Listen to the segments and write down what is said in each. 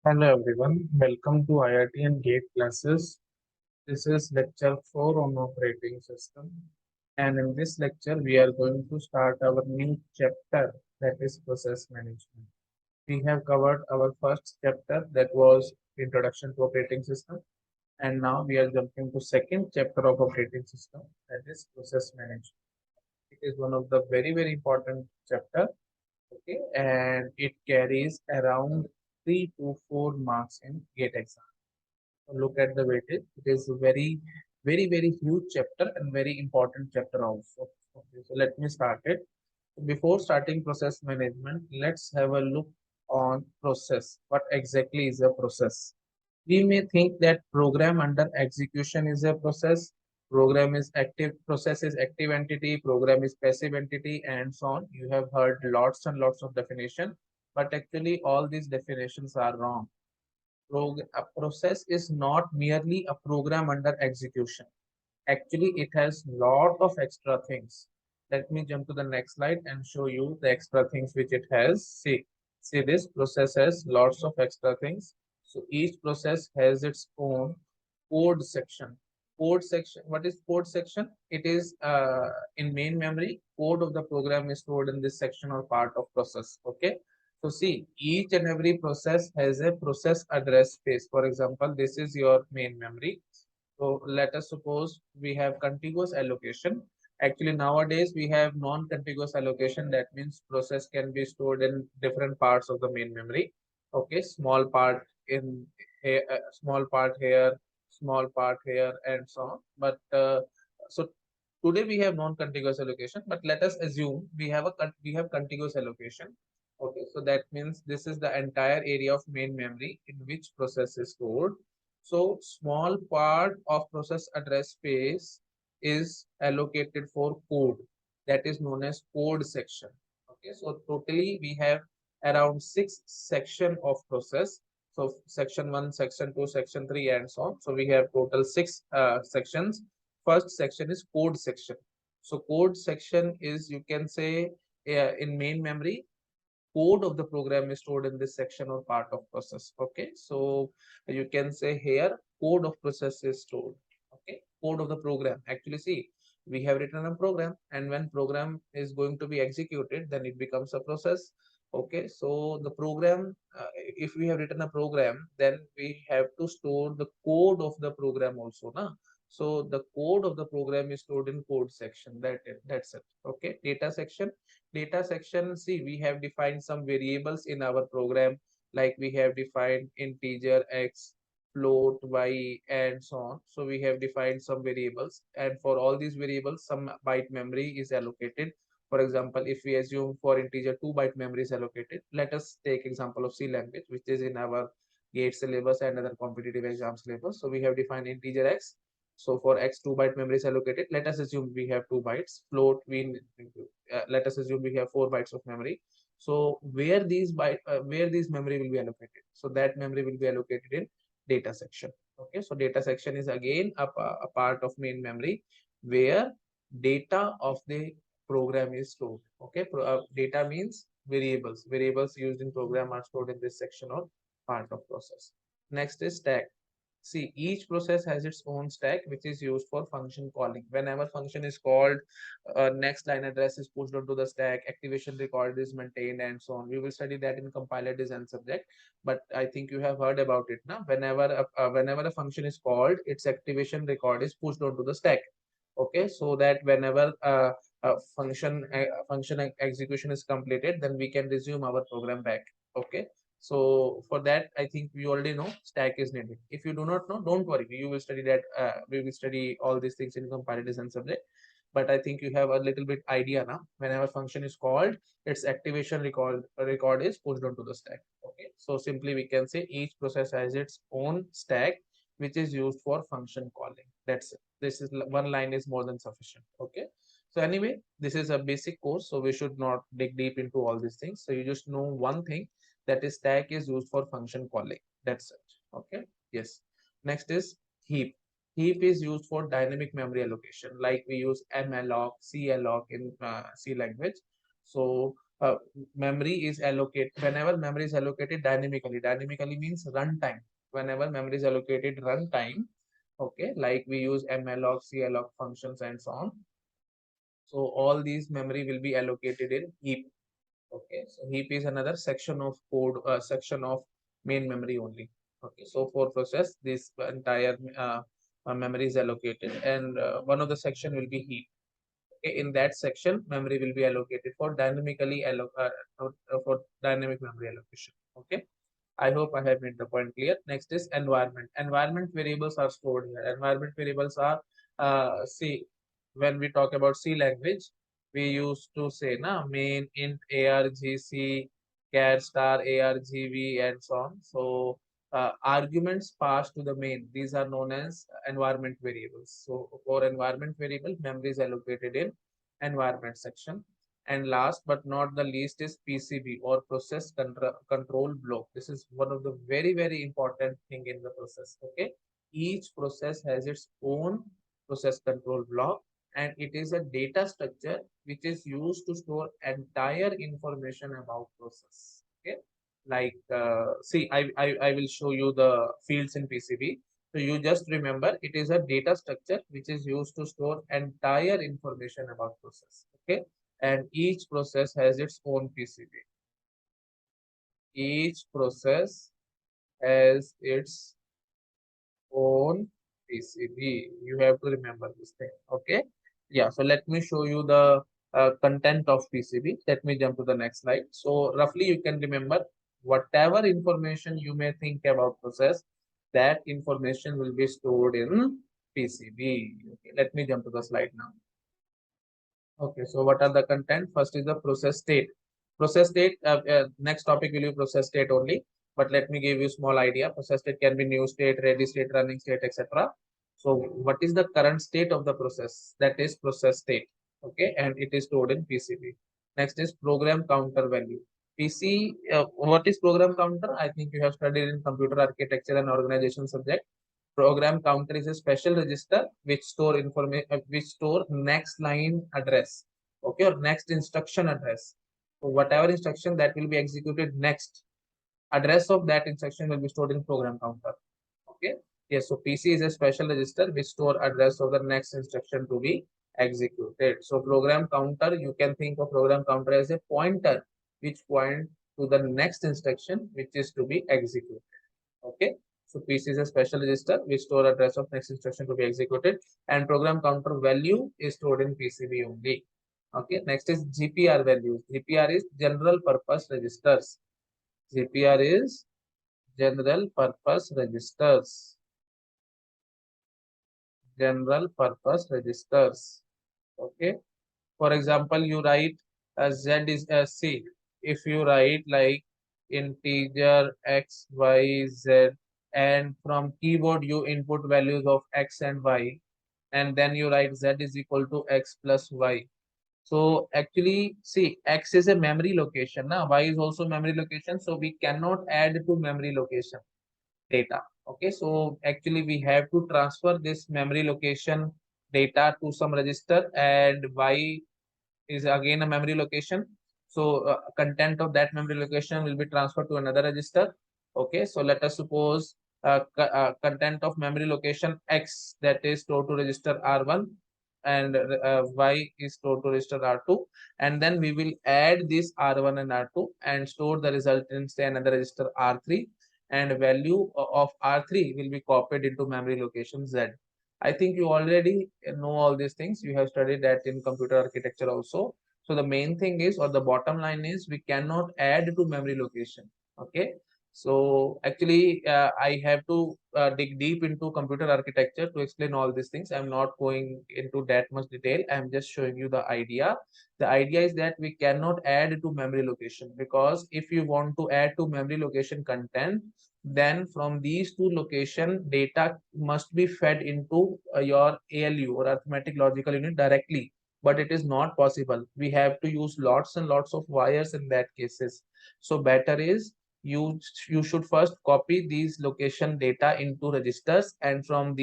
Hello everyone, welcome to IIT and GATE classes. This is lecture 4 on operating system, and in this lecture we are going to start our new chapter, that is process management. We have covered our first chapter, that was introduction to operating system, and now we are jumping to second chapter of operating system, that is process management. It is one of the very important chapter. Okay, and it carries around 3 to 4 marks in GATE exam. Look at the weightage. It is a very huge chapter and very important chapter also. Okay, so let me start it. Before starting process management, let's have a look on process. What exactly is a process? We may think that program under execution is a process, program is active, process is active entity, program is passive entity, and so on. You have heard lots and lots of definition, but actually all these definitions are wrong. A process is not merely a program under execution. Actually, it has lot of extra things. Let me jump to the next slide and show you the extra things which it has. See this process has lots of extra things. So each process has its own code section. Code section. What is code section? It is in main memory. Code of the program is stored in this section or part of process. Okay. So see, each and every process has a process address space. For example, this is your main memory. So let us suppose we have contiguous allocation. Actually, nowadays we have non-contiguous allocation. That means process can be stored in different parts of the main memory. Okay, small part in here, small part here, small part here, and so on. But so today we have non-contiguous allocation. But let us assume we have contiguous allocation. Okay, so that means this is the entire area of main memory in which process is stored. So small part of process address space is allocated for code, that is known as code section. Okay, so totally we have around 6 section of process. So section 1, section 2, section 3, and so on. So we have total 6 sections. First section is code section. So code section is, you can say, in main memory, code of the program is stored in this section or part of process. Okay, so you can say here code of process is stored. Okay, code of the program. Actually, see, we have written a program, and when program is going to be executed, then it becomes a process. Okay, so the program, if we have written a program, then we have to store the code of the program also, na? So the code of the program is stored in code section. That's it. Okay, data section. Data section, see, we have defined some variables in our program, like we have defined integer x, float y, and so on. So we have defined some variables, and for all these variables some byte memory is allocated. For example, if we assume for integer 2 byte memory is allocated, let us take example of C language, which is in our GATE syllabus and other competitive exam syllabus. So we have defined integer x. So for x, 2 byte memory is allocated. Let us assume we have 2 bytes. Float, we let us assume we have 4 bytes of memory. So where these memory will be allocated? So that memory will be allocated in data section. Okay, so data section is again a part of main memory where data of the program is stored. Okay, data means variables. Variables used in program are stored in this section or part of process. Next is stack. See, each process has its own stack, which is used for function calling. Whenever function is called, next line address is pushed onto the stack, activation record is maintained, and so on. We will study that in compiler design subject, but I think you have heard about it now. Whenever a function is called, its activation record is pushed onto the stack. Okay, so that whenever function execution is completed, then we can resume our program back. Okay, so for that, I think we already know stack is needed. If you do not know, don't worry. You will study that. We will study all these things in compiler design subject. But I think you have a little bit idea now. Whenever function is called, its activation record is pushed onto the stack. Okay. So simply we can say each process has its own stack, which is used for function calling. That's it. This is one line is more than sufficient. Okay. So anyway, this is a basic course, so we should not dig deep into all these things. So you just know one thing, that is stack is used for function calling. That's it. Okay. Yes. Next is heap. Heap is used for dynamic memory allocation, like we use malloc, calloc in C language. So memory is allocated, whenever memory is allocated dynamically means runtime. Whenever memory is allocated runtime, okay, like we use malloc, cloc functions and so on. So all these memory will be allocated in heap. Okay, so heap is another section of code, section of main memory only. Okay, so for process, this entire memory is allocated, and one of the section will be heap. Okay, in that section, memory will be allocated for for dynamic memory allocation. Okay, I hope I have made the point clear. Next is environment. Environment variables are stored here. Environment variables are, see, when we talk about C language, we used to say, na, main, int, argc, char star, argv, and so on. So, arguments passed to the main, these are known as environment variables. So, for environment variable, memory is allocated in environment section. And last but not the least is PCB, or process control block. This is one of the very important thing in the process. Okay, each process has its own process control block, and it is a data structure which is used to store entire information about process. Okay, like see, I will show you the fields in PCB. So you just remember, it is a data structure which is used to store entire information about process. Okay, and each process has its own PCB. Each process has its own PCB. You have to remember this thing. Okay. Yeah. So let me show you the content of PCB. Let me jump to the next slide. So roughly you can remember whatever information you may think about process, that information will be stored in PCB. Okay. Let me jump to the slide now. Okay, so what are the content? First is the process state. Process state, next topic will be process state only. But let me give you a small idea. Process state can be new state, ready state, running state, etc. So what is the current state of the process? That is process state. Okay, and it is stored in PCB. Next is program counter value. What is program counter? I think you have studied in computer architecture and organization subject. Program counter is a special register which store information, which store next line address, okay, or next instruction address. So whatever instruction that will be executed next, address of that instruction will be stored in program counter. Okay, yes. So PC is a special register which store address of the next instruction to be executed. So program counter, you can think of program counter as a pointer which point to the next instruction which is to be executed. Okay, so PC is a special register which store address of next instruction to be executed, and program counter value is stored in PCB only. Okay, next is GPR values. GPR is general purpose registers. GPR is general purpose registers. General purpose registers. Okay, for example, you write Z is C. If you write like integer X, Y, Z, and from keyboard you input values of X and Y, and then you write Z is equal to X plus Y. So actually, see, X is a memory location, na? Y is also memory location, so we cannot add to memory location data. Okay, so actually we have to transfer this memory location data to some register, and Y is again a memory location. So content of that memory location will be transferred to another register. Okay, so let us suppose content of memory location X that is stored to register R1, and Y is stored to register R2, and then we will add this R1 and R2 and store the result in say another register R3, and value of R3 will be copied into memory location Z. I think you already know all these things. You have studied that in computer architecture also. So the main thing is, or the bottom line is, we cannot add to memory location. Okay. So actually, I have to dig deep into computer architecture to explain all these things. I'm not going into that much detail. I'm just showing you the idea. The idea is that we cannot add to memory location, because if you want to add to memory location content, then from these two location data must be fed into your ALU, or arithmetic logical unit, directly, but it is not possible. We have to use lots and lots of wires in that cases. So better is you should first copy these location data into registers, and from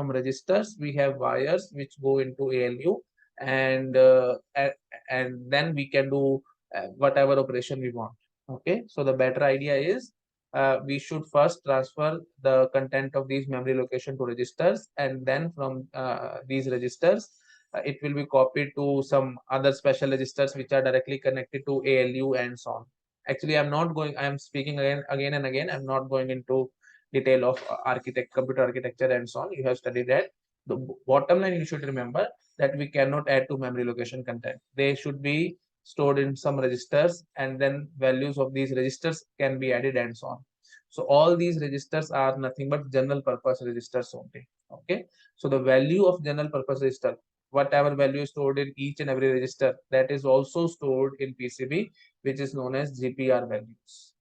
registers we have wires which go into ALU, and and then we can do whatever operation we want. Okay, so the better idea is we should first transfer the content of these memory location to registers, and then from these registers it will be copied to some other special registers which are directly connected to ALU and so on. Actually, I am speaking again and again. I'm not going into detail of computer architecture and so on. You have studied that. The bottom line you should remember that we cannot add to memory location content. They should be stored in some registers, and then values of these registers can be added and so on. So all these registers are nothing but general purpose registers only. Okay, so the value of general purpose register, whatever value is stored in each and every register, that is also stored in PCB, which is known as GPR values.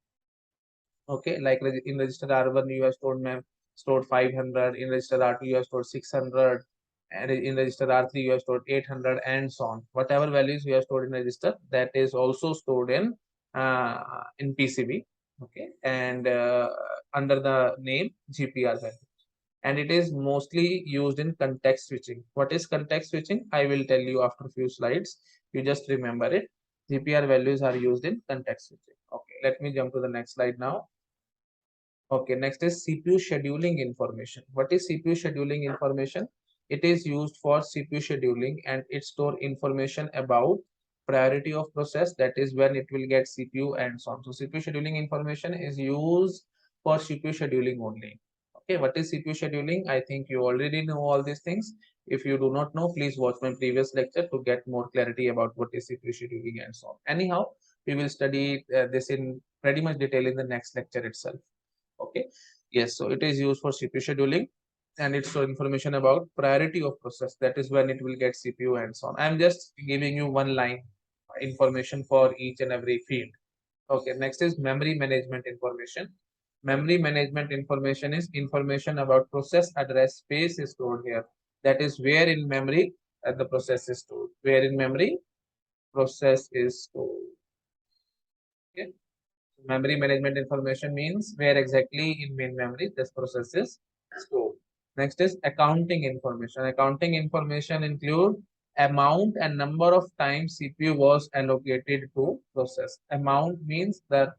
Okay, like in register R1 you have stored 500, in register R2 you have stored 600, and in register R3 you have stored 800 and so on. Whatever values you have stored in register, that is also stored in PCB. Okay, and under the name GPR value, and it is mostly used in context switching. What is context switching? I will tell you after a few slides. You just remember it. GPR values are used in context switching. Okay, let me jump to the next slide now. Okay, next is CPU scheduling information. What is CPU scheduling information? It is used for CPU scheduling, and it store information about priority of process, that is when it will get CPU and so on. So CPU scheduling information is used for CPU scheduling only. Okay, what is CPU scheduling? I think you already know all these things. If you do not know, please watch my previous lecture to get more clarity about what is CPU scheduling and so on. Anyhow, we will study this in pretty much detail in the next lecture itself. Okay, yes, so it is used for CPU scheduling, and it's for information about priority of process, that is when it will get CPU and so on. I'm just giving you one line information for each and every field. Okay, next is memory management information. Memory management information is information about process address space is stored here, that is where in memory the process is stored, where in memory process is stored. Okay, memory management information means where exactly in main memory this process is stored. Next is accounting information. Accounting information include amount and number of times CPU was allocated to process. Amount means the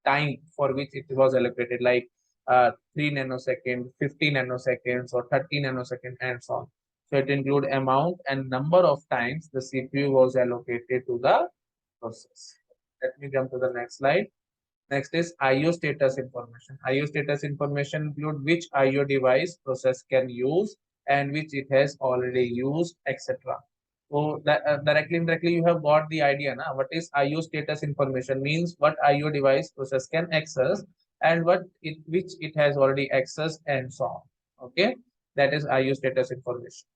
time for which it was allocated, like 3 nanoseconds, 50 nanoseconds, or 30 nanoseconds, and so on. So it include amount and number of times the CPU was allocated to the process. Let me jump to the next slide. Next is IO status information. IO status information include which IO device process can use and which it has already used, etc. So that indirectly you have got the idea now. What is IO status information means what IO device process can access and which it has already accessed and so on. Okay, that is IO status information.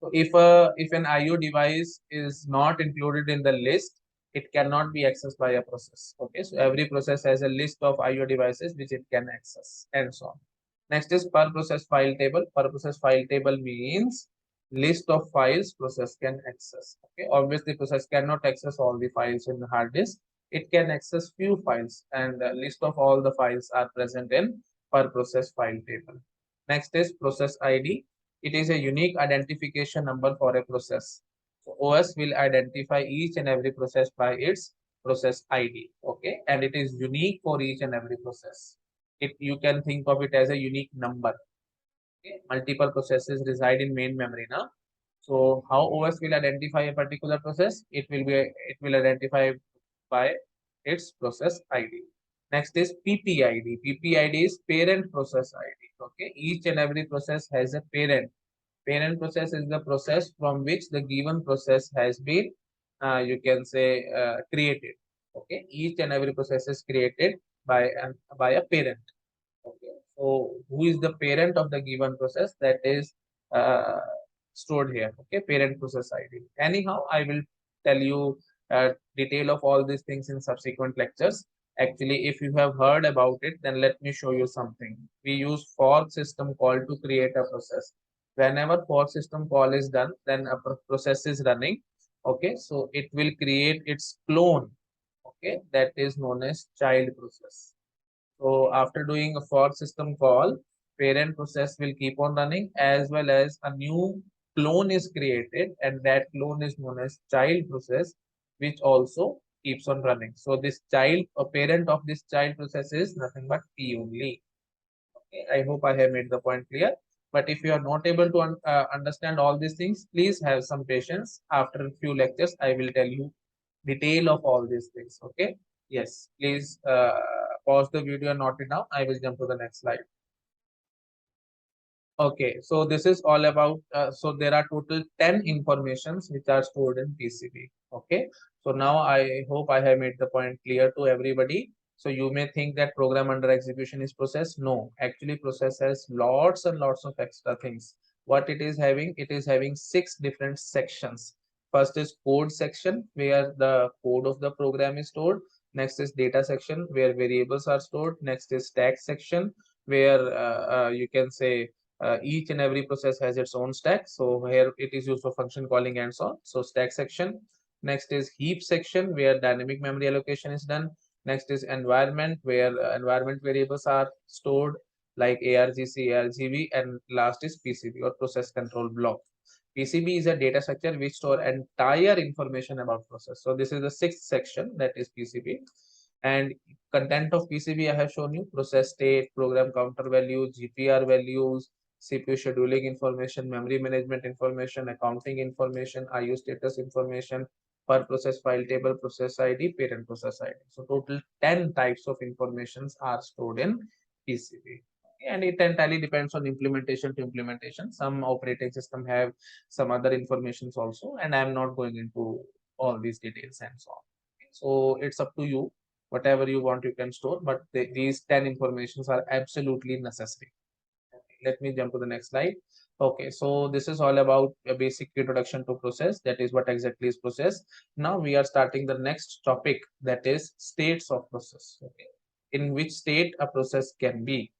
So if an IO device is not included in the list, it cannot be accessed by a process. Okay, so every process has a list of IO devices which it can access and so on. Next is per process file table. Per process file table means list of files process can access. Okay, obviously process cannot access all the files in the hard disk. It can access few files, and the list of all the files are present in per process file table. Next is process ID. It is a unique identification number for a process. So OS will identify each and every process by its process ID. Okay, and it is unique for each and every process. You can think of it as a unique number. Okay, multiple processes reside in main memory now. So how OS will identify a particular process? It will identify by its process ID. Next is PPID. PPID is parent process ID. Okay, each and every process has a parent. Parent process is the process from which the given process has been, you can say, created. Okay, each and every process is created by a parent. Okay, so who is the parent of the given process? That is uh, stored here. Okay, parent process ID. Anyhow, I will tell you detail of all these things in subsequent lectures. Actually, if you have heard about it, then let me show you something. We use fork system call to create a process. Whenever fork system call is done, then a process is running. Okay, so it will create its clone. Okay, that is known as child process. So after doing a for system call, parent process will keep on running, as well as a new clone is created, and that clone is known as child process. which also keeps on running. So this child or parent of this child process is nothing but P only. Okay, I hope I have made the point clear. But if you are not able to understand all these things, please have some patience. After a few lectures, I will tell you detail of all these things. Okay. Yes. Please pause the video and note it down. I will jump to the next slide. Okay, so this is all about, so there are total 10 informations which are stored in PCB. Okay, so now I hope I have made the point clear to everybody. So you may think that program under execution is process. No, actually process has lots and lots of extra things. What it is having 6 different sections. First is code section where the code of the program is stored. Next is data section where variables are stored. Next is stack section where you can say each and every process has its own stack. So here it is used for function calling and so on. So stack section. Next is heap section where dynamic memory allocation is done. Next is environment where environment variables are stored like ARGC, ARGB, and last is PCB or process control block. PCB is a data structure which store entire information about process. So this is the 6th section, that is PCB. And content of PCB I have shown you: process state, program counter value, GPR values, CPU scheduling information, memory management information, accounting information, IO status information, per process file table, process ID, parent process ID. So total 10 types of informations are stored in PCB. And it entirely depends on implementation to implementation. Some operating system have some other informations also, and I am not going into all these details and so on. So it's up to you. Whatever you want, you can store, but these 10 informations are absolutely necessary. Let me jump to the next slide. Okay, so this is all about a basic introduction to process. That is what exactly is process. Now we are starting the next topic, that is states of process. Okay, in which state a process can be.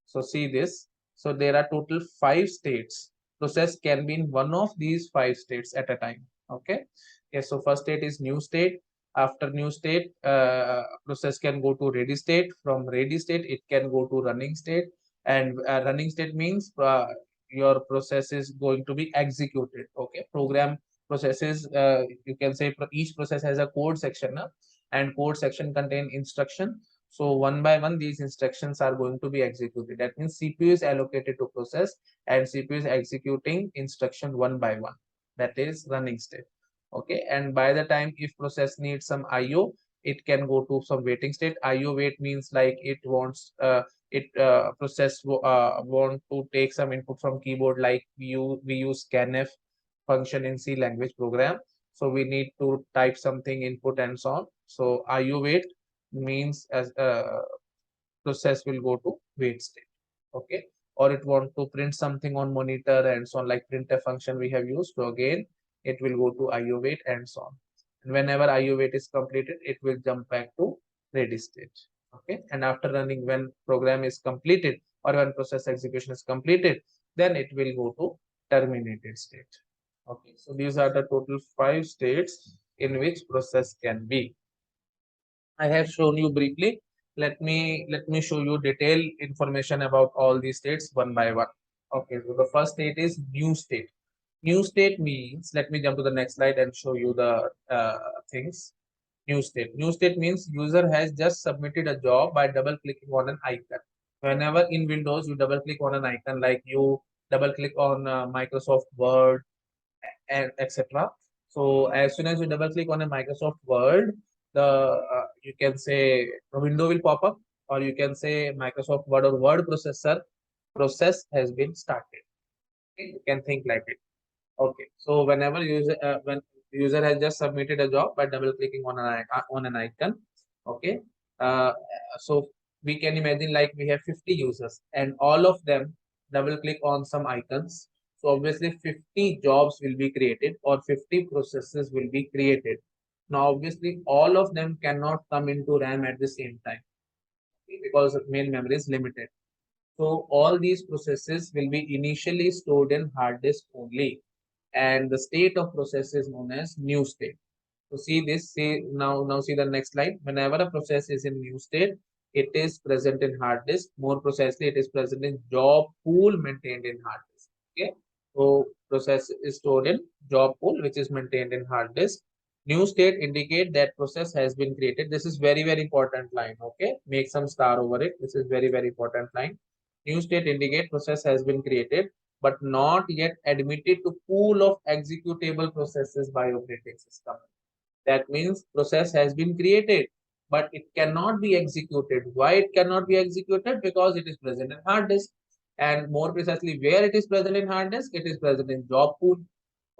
So see this. So there are total 5 states. Process can be in one of these 5 states at a time. Okay. Yes. So first state is new state. After new state, process can go to ready state. From ready state, it can go to running state. And running state means your process is going to be executed. Okay. Program processes, you can say each process has a code section, and code section contain instruction. So one by one, these instructions are going to be executed. That means CPU is allocated to process and CPU is executing instruction one by one. That is running state. Okay. And by the time if process needs some IO, it can go to some waiting state. IO wait means like it wants process want to take some input from keyboard, like we use scanf function in C language program. So we need to type something input and so on. So IO wait means as process will go to wait state. Okay, or it want to print something on monitor and so on, like printf function we have used. So again it will go to IO wait and so on. And whenever IO wait is completed, it will jump back to ready state. Okay, and after running, when program is completed or when process execution is completed, then it will go to terminated state. Okay, so these are the total 5 states in which process can be. I have shown you briefly. Let me show you detailed information about all these states one by one. Okay, so the first state is new state. New state means, let me jump to the next slide and show you the things. New state. New state means user has just submitted a job by double clicking on an icon. Whenever in Windows you double click on an icon, like you double click on Microsoft Word and etc. So as soon as you double click on a Microsoft Word, the you can say a window will pop up, or you can say Microsoft Word or word processor process has been started. Okay? You can think like it. Okay, so whenever when user has just submitted a job by double clicking on an icon. Okay, uh, so we can imagine like we have 50 users and all of them double click on some icons. So obviously 50 jobs will be created or 50 processes will be created. Now obviously all of them cannot come into RAM at the same time, okay, because main memory is limited. So all these processes will be initially stored in hard disk only, and the state of process is known as new state. So see this, see now see the next slide. Whenever a process is in new state, it is present in hard disk. More precisely, it is present in job pool maintained in hard disk. Okay, so process is stored in job pool which is maintained in hard disk. New state indicate that process has been created. This is very, very important line. Okay, make some star over it. This is very, very important line. New state indicate process has been created, but not yet admitted to pool of executable processes by operating system. That means process has been created, but it cannot be executed. Why it cannot be executed? Because it is present in hard disk. And more precisely, where it is present in hard disk, it is present in job pool.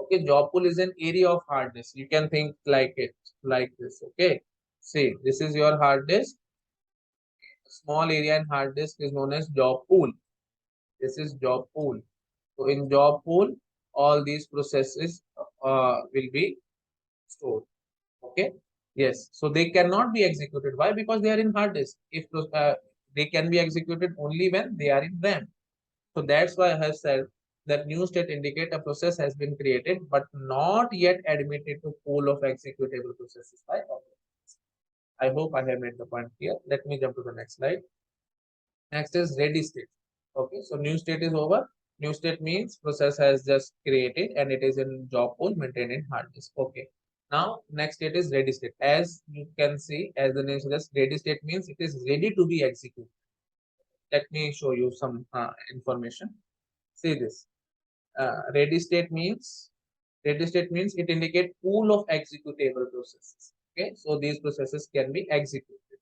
Okay, job pool is an area of hard disk. You can think like it, like this. Okay, see, this is your hard disk. Small area in hard disk is known as job pool. This is job pool. So in job pool, all these processes will be stored. Okay, yes, so they cannot be executed. Why? Because they are in hard disk. If they can be executed only when they are in RAM. So that's why I have said that new state indicate a process has been created but not yet admitted to pool of executable processes by operators. I hope I have made the point clear. Let me jump to the next slide. Next is ready state. Okay, so new state is over. New state means process has just created and it is in job pool maintained in hard disk. Okay. Now next state is ready state. As you can see, as the name suggests, ready state means it is ready to be executed. Let me show you some information. See this. Ready state means it indicates pool of executable processes. Okay, so these processes can be executed.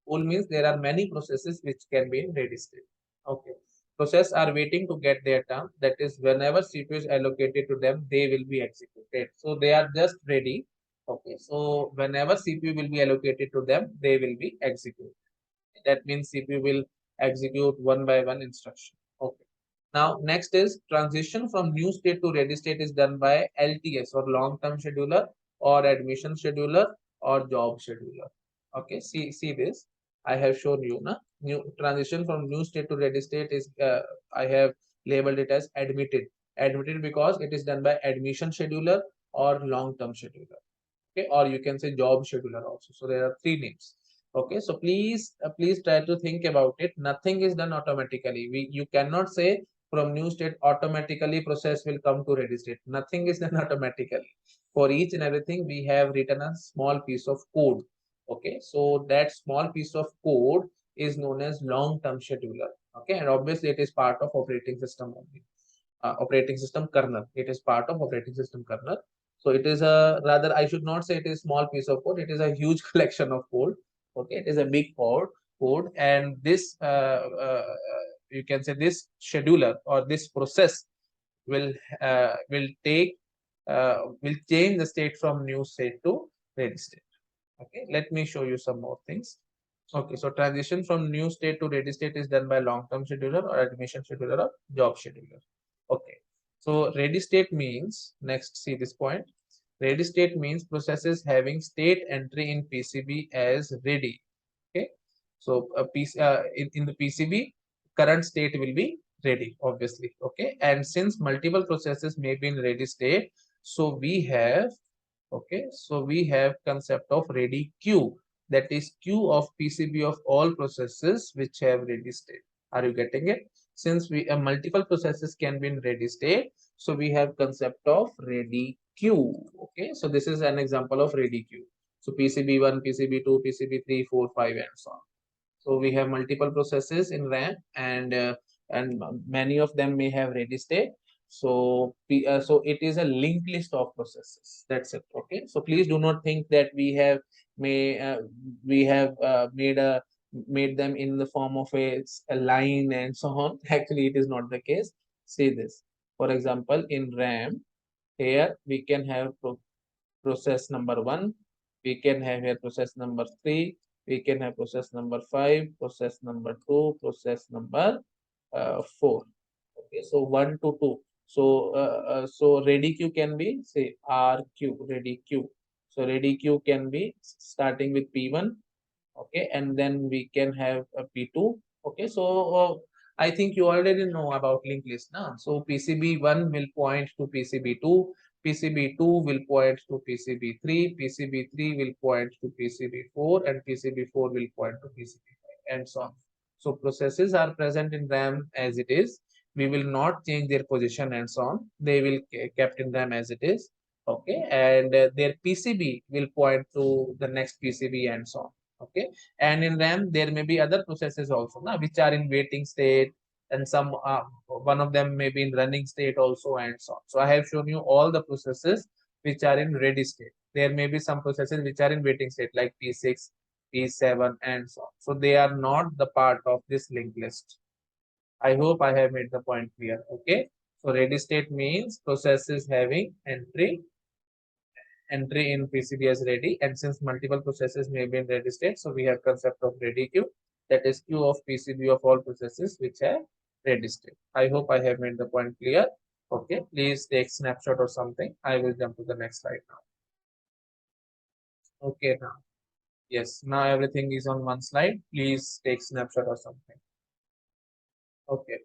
Pool means there are many processes which can be in ready state. Okay, process are waiting to get their turn. That is, whenever CPU is allocated to them, they will be executed. So they are just ready. Okay, so whenever CPU will be allocated to them, they will be executed. That means CPU will execute one by one instruction. Okay. Now, next is transition from new state to ready state is done by LTS or long-term scheduler or admission scheduler or job scheduler. Okay, see this. I have shown you na new transition from new state to ready state is I have labeled it as admitted. Admitted because it is done by admission scheduler or long-term scheduler. Okay, or you can say job scheduler also. So there are three names. Okay, so please try to think about it. Nothing is done automatically. You cannot say from new state automatically process will come to ready state. Nothing is done automatically. For each and everything we have written a small piece of code. Okay, so that small piece of code is known as long-term scheduler. Okay, and obviously it is part of operating system only. Operating system kernel. It is part of operating system kernel. So it is a rather, I should not say it is small piece of code. It is a huge collection of code. Okay, it is a big code, and this you can say this scheduler or this process will take will change the state from new state to ready state. Okay, let me show you some more things. Okay, so transition from new state to ready state is done by long-term scheduler or admission scheduler or job scheduler. Okay, so ready state means, next see this point, ready state means processes having state entry in PCB as ready. Okay, so in the PCB current state will be ready obviously. Okay, and since multiple processes may be in ready state, so we have, okay, so we have concept of ready queue, that is queue of PCB of all processes which have ready state. Are you getting it? Since we multiple processes can be in ready state, so we have concept of ready queue. Okay, so this is an example of ready queue. So PCB1, PCB2, PCB3, 4, 5 and so on. So we have multiple processes in RAM, and many of them may have ready state. So so it is a linked list of processes. That's it. Okay. So please do not think that we have made them in the form of a line and so on. Actually, it is not the case. See this. For example, in RAM, here we can have process number 1, we can have here process number 3, we can have process number 5, process number 2, process number 4. Okay, so 1 to 2. So ready queue can be, say, RQ, ready queue. So ready queue can be starting with P1. Okay, and then we can have a P2. Okay, so I think you already know about linked list now. So PCB1 will point to PCB2, PCB2 will point to PCB3, PCB3 will point to PCB4, and PCB4 will point to PCB5, and so on. So processes are present in RAM as it is. We will not change their position and so on. They will kept in RAM as it is. Okay, and their PCB will point to the next PCB and so on. Okay, and in RAM there may be other processes also now which are in waiting state, and some one of them may be in running state also and so on. So I have shown you all the processes which are in ready state. There may be some processes which are in waiting state like P6, P7 and so on. So they are not the part of this linked list. I hope I have made the point clear. Okay, so ready state means processes having entry in PCB as ready, and since multiple processes may be in ready state, so we have concept of ready queue, that is queue of PCB of all processes which have ready state. I hope I have made the point clear. Okay, please take snapshot or something. I will jump to the next slide now. Okay, now yes, now everything is on one slide. Please take snapshot or something. Okay,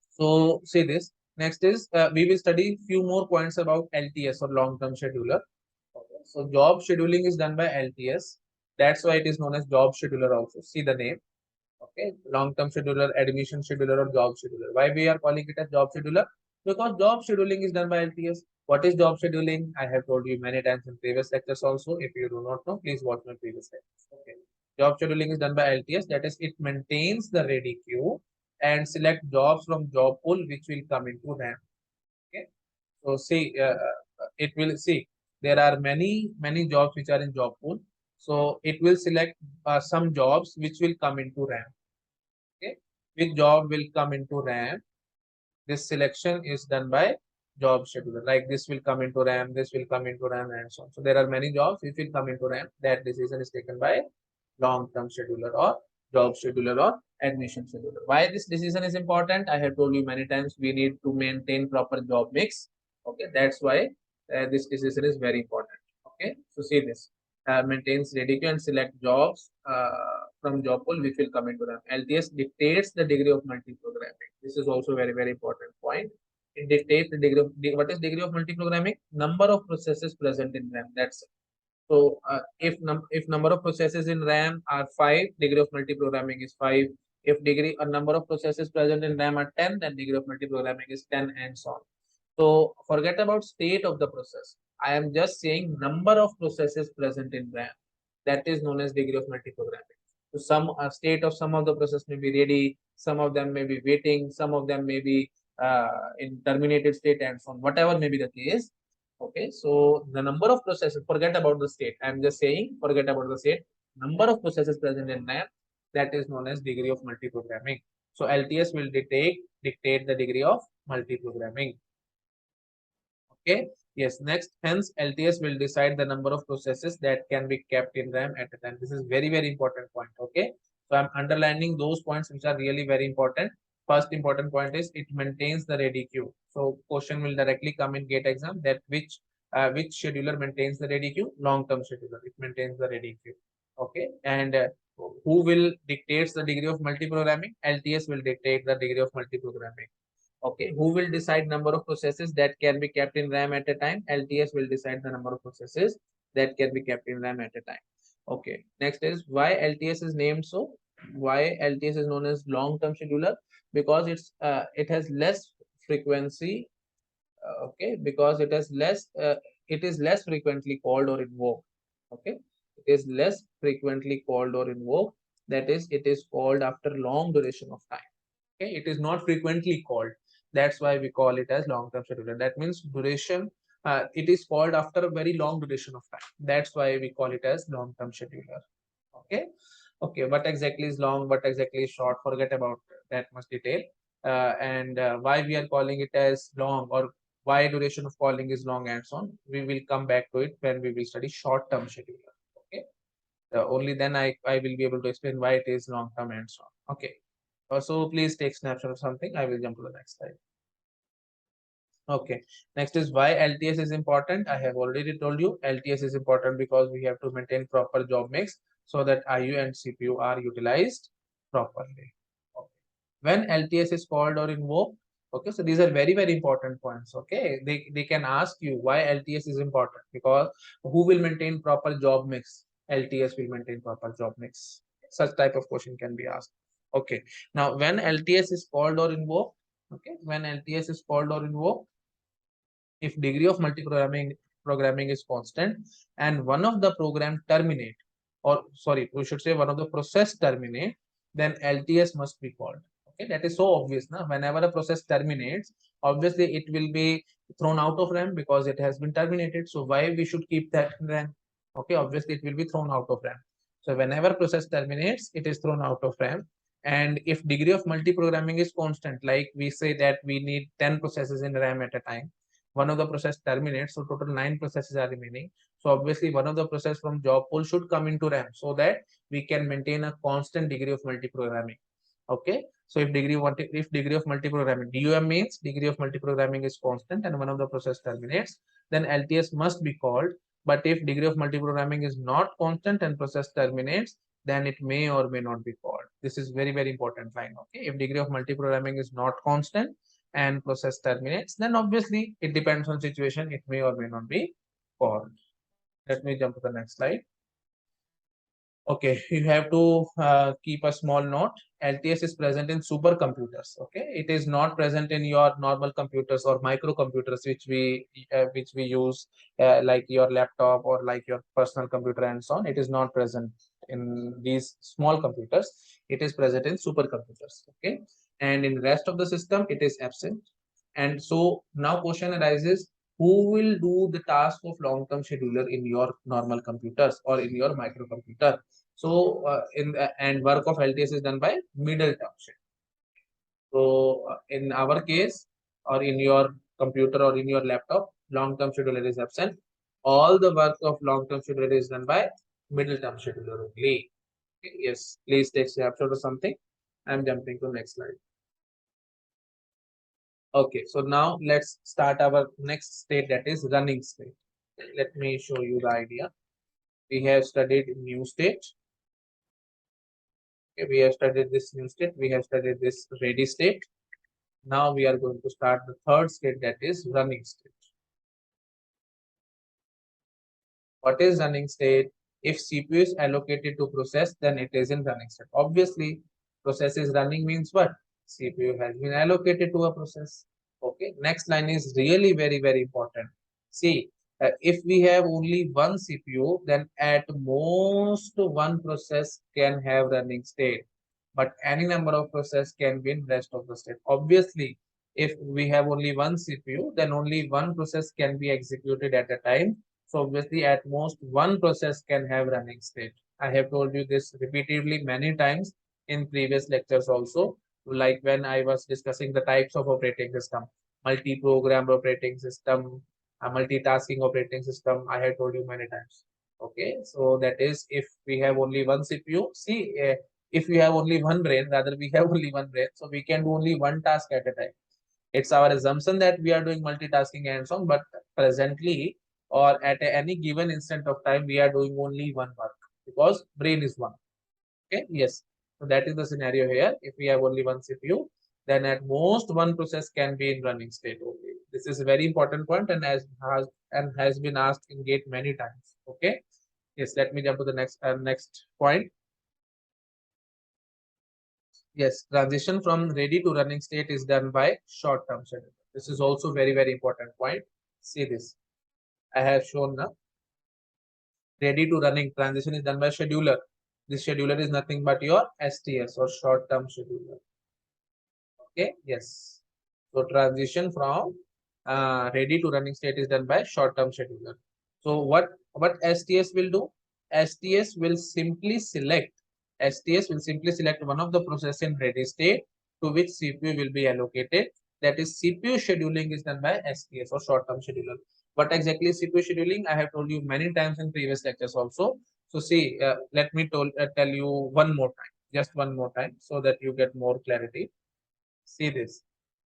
so see this. Next is we will study few more points about LTS or long-term scheduler. Okay. So job scheduling is done by LTS. That's why it is known as job scheduler also. See the name. Okay. Long-term scheduler, admission scheduler, or job scheduler. Why we are calling it as job scheduler? Because job scheduling is done by LTS. What is job scheduling? I have told you many times in previous lectures also. If you do not know, please watch my previous lectures. Okay. Job scheduling is done by LTS. That is, it maintains the ready queue and select jobs from job pool which will come into RAM. Okay. So see, it will see there are many jobs which are in job pool. So it will select some jobs which will come into RAM. Okay, which job will come into RAM? This selection is done by job scheduler. Like this will come into RAM, this will come into RAM, and so on. So there are many jobs which will come into RAM. That decision is taken by long-term scheduler or job scheduler or admission scheduler. Why this decision is important? I have told you many times. We need to maintain proper job mix. Okay, that's why this decision is very important. Okay, so see this. Maintains ready queue and select jobs from job pool which will come into RAM. LTS dictates the degree of multi-programming. This is also very important point. It dictates the degree of what is degree of multi-programming? Number of processes present in RAM. That's it. So if number of processes in RAM are 5, degree of multi-programming is 5. If degree a number of processes present in RAM are 10, then degree of multi-programming is 10 and so on. So forget about state of the process. I am just saying number of processes present in RAM. That is known as degree of multi-programming. So some state of some of the process may be ready, some of them may be waiting, some of them may be in terminated state and so on. Whatever may be the case. Okay, so the number of processes, forget about the state. I'm just saying, forget about the state. Number of processes present in RAM, that is known as degree of multi-programming. So LTS will dictate the degree of multi-programming. Okay, yes, next, hence LTS will decide the number of processes that can be kept in RAM at a time. This is very important point. Okay, so I'm underlining those points which are really very important. First important point is it maintains the ready queue. So question will directly come in GATE exam that which scheduler maintains the ready queue? Long-term scheduler. It maintains the ready queue. Okay, and who will dictates the degree of multi-programming? LTS will dictate the degree of multi-programming. Okay, who will decide number of processes that can be kept in RAM at a time? LTS will decide the number of processes that can be kept in RAM at a time. Okay, next is why LTS is named so. Why LTS is known as long-term scheduler? Because it has less frequency. Okay, because it is less frequently called or invoked. Okay, it is less frequently called or invoked. That is, it is called after long duration of time. Okay, it is not frequently called. That's why we call it as long-term scheduler. That means duration. It is called after a very long duration of time. That's why we call it as long-term scheduler. Okay. Okay. What exactly is long? What exactly is short? Forget about that much detail. And why we are calling it as long, or why duration of calling is long and so on. We will come back to it when we will study short-term scheduler. Okay. Only then I will be able to explain why it is long-term and so on. Okay. So please take snapshot of something. I will jump to the next slide. Okay. Next is why LTS is important. I have already told you LTS is important because we have to maintain proper job mix so that IU and CPU are utilized properly. Okay. When LTS is called or invoked, okay, so these are very important points. Okay, they can ask you why LTS is important, because who will maintain proper job mix? LTS will maintain proper job mix. Such type of question can be asked. Okay, now when LTS is called or invoked, okay, when LTS is called or invoked, if degree of multi-programming is constant and one of the program terminate, or sorry, we should say one of the process terminate, then LTS must be called. Okay, that is so obvious now. Whenever a process terminates, obviously it will be thrown out of RAM because it has been terminated. So why we should keep that RAM? Okay, obviously it will be thrown out of RAM. So whenever process terminates, it is thrown out of RAM. And if degree of multi-programming is constant, like we say that we need 10 processes in RAM at a time, one of the process terminates, so total 9 processes are remaining. So obviously one of the process from job pool should come into RAM so that we can maintain a constant degree of multi-programming. Okay, so if degree of multi-programming, DUM means degree of multi-programming is constant and one of the process terminates, then LTS must be called. But if degree of multi-programming is not constant and process terminates, then it may or may not be called. This is very, very important line. Okay, if degree of multi-programming is not constant and process terminates, then obviously it depends on situation, it may or may not be called. Let me jump to the next slide. Okay, you have to keep a small note. LTS is present in supercomputers. Okay, it is not present in your normal computers or microcomputers, which we use like your laptop or like your personal computer and so on. It is not present in these small computers. It is present in supercomputers. Okay, and in rest of the system, it is absent. And so now question arises, who will do the task of long-term scheduler in your normal computers or in your microcomputer? So and work of LTS is done by middle term scheduler. So in our case, or in your computer or in your laptop, long-term scheduler is absent. All the work of long-term scheduler is done by middle term scheduler only. Okay, yes, please take snapshot or something. I'm jumping to next slide. Okay, so now let's start our next state, that is running state. Let me show you the idea. We have studied new state. Okay, we have studied this new state. We have studied this ready state. Now we are going to start the third state, that is running state. What is running state? If CPU is allocated to process, then it is in running state. Obviously, process is running means what? CPU has been allocated to a process. Okay, next line is really very, very important. See, if we have only one CPU, then at most one process can have running state, but any number of process can be in rest of the state. Obviously, if we have only one CPU, then only one process can be executed at a time. So obviously at most one process can have running state. I have told you this repeatedly many times in previous lectures also, like when I was discussing the types of operating system, multi-program operating system, a multitasking operating system, I have told you many times. Okay, so that is if we have only one CPU, see, if we have only one brain, rather we have only one brain, so we can do only one task at a time. It's our assumption that we are doing multitasking and so on, but presently or at any given instant of time, we are doing only one work because brain is one. Okay, yes. So that is the scenario here. If we have only one CPU, then at most one process can be in running state only. This is a very important point and has been asked in GATE many times. Okay. Yes, let me jump to the next point. Yes, transition from ready to running state is done by short-term scheduler. This is also very, very important point. See this. I have shown now. Ready to running transition is done by scheduler. This scheduler is nothing but your STS or short-term scheduler. Okay, yes. So transition from ready to running state is done by short-term scheduler. So what STS will do? STS will simply select one of the process in ready state to which CPU will be allocated. That is CPU scheduling is done by STS or short-term scheduler. What exactly is CPU scheduling? I have told you many times in previous lectures also. So see, let me tell you one more time, just one more time, so that you get more clarity. See this.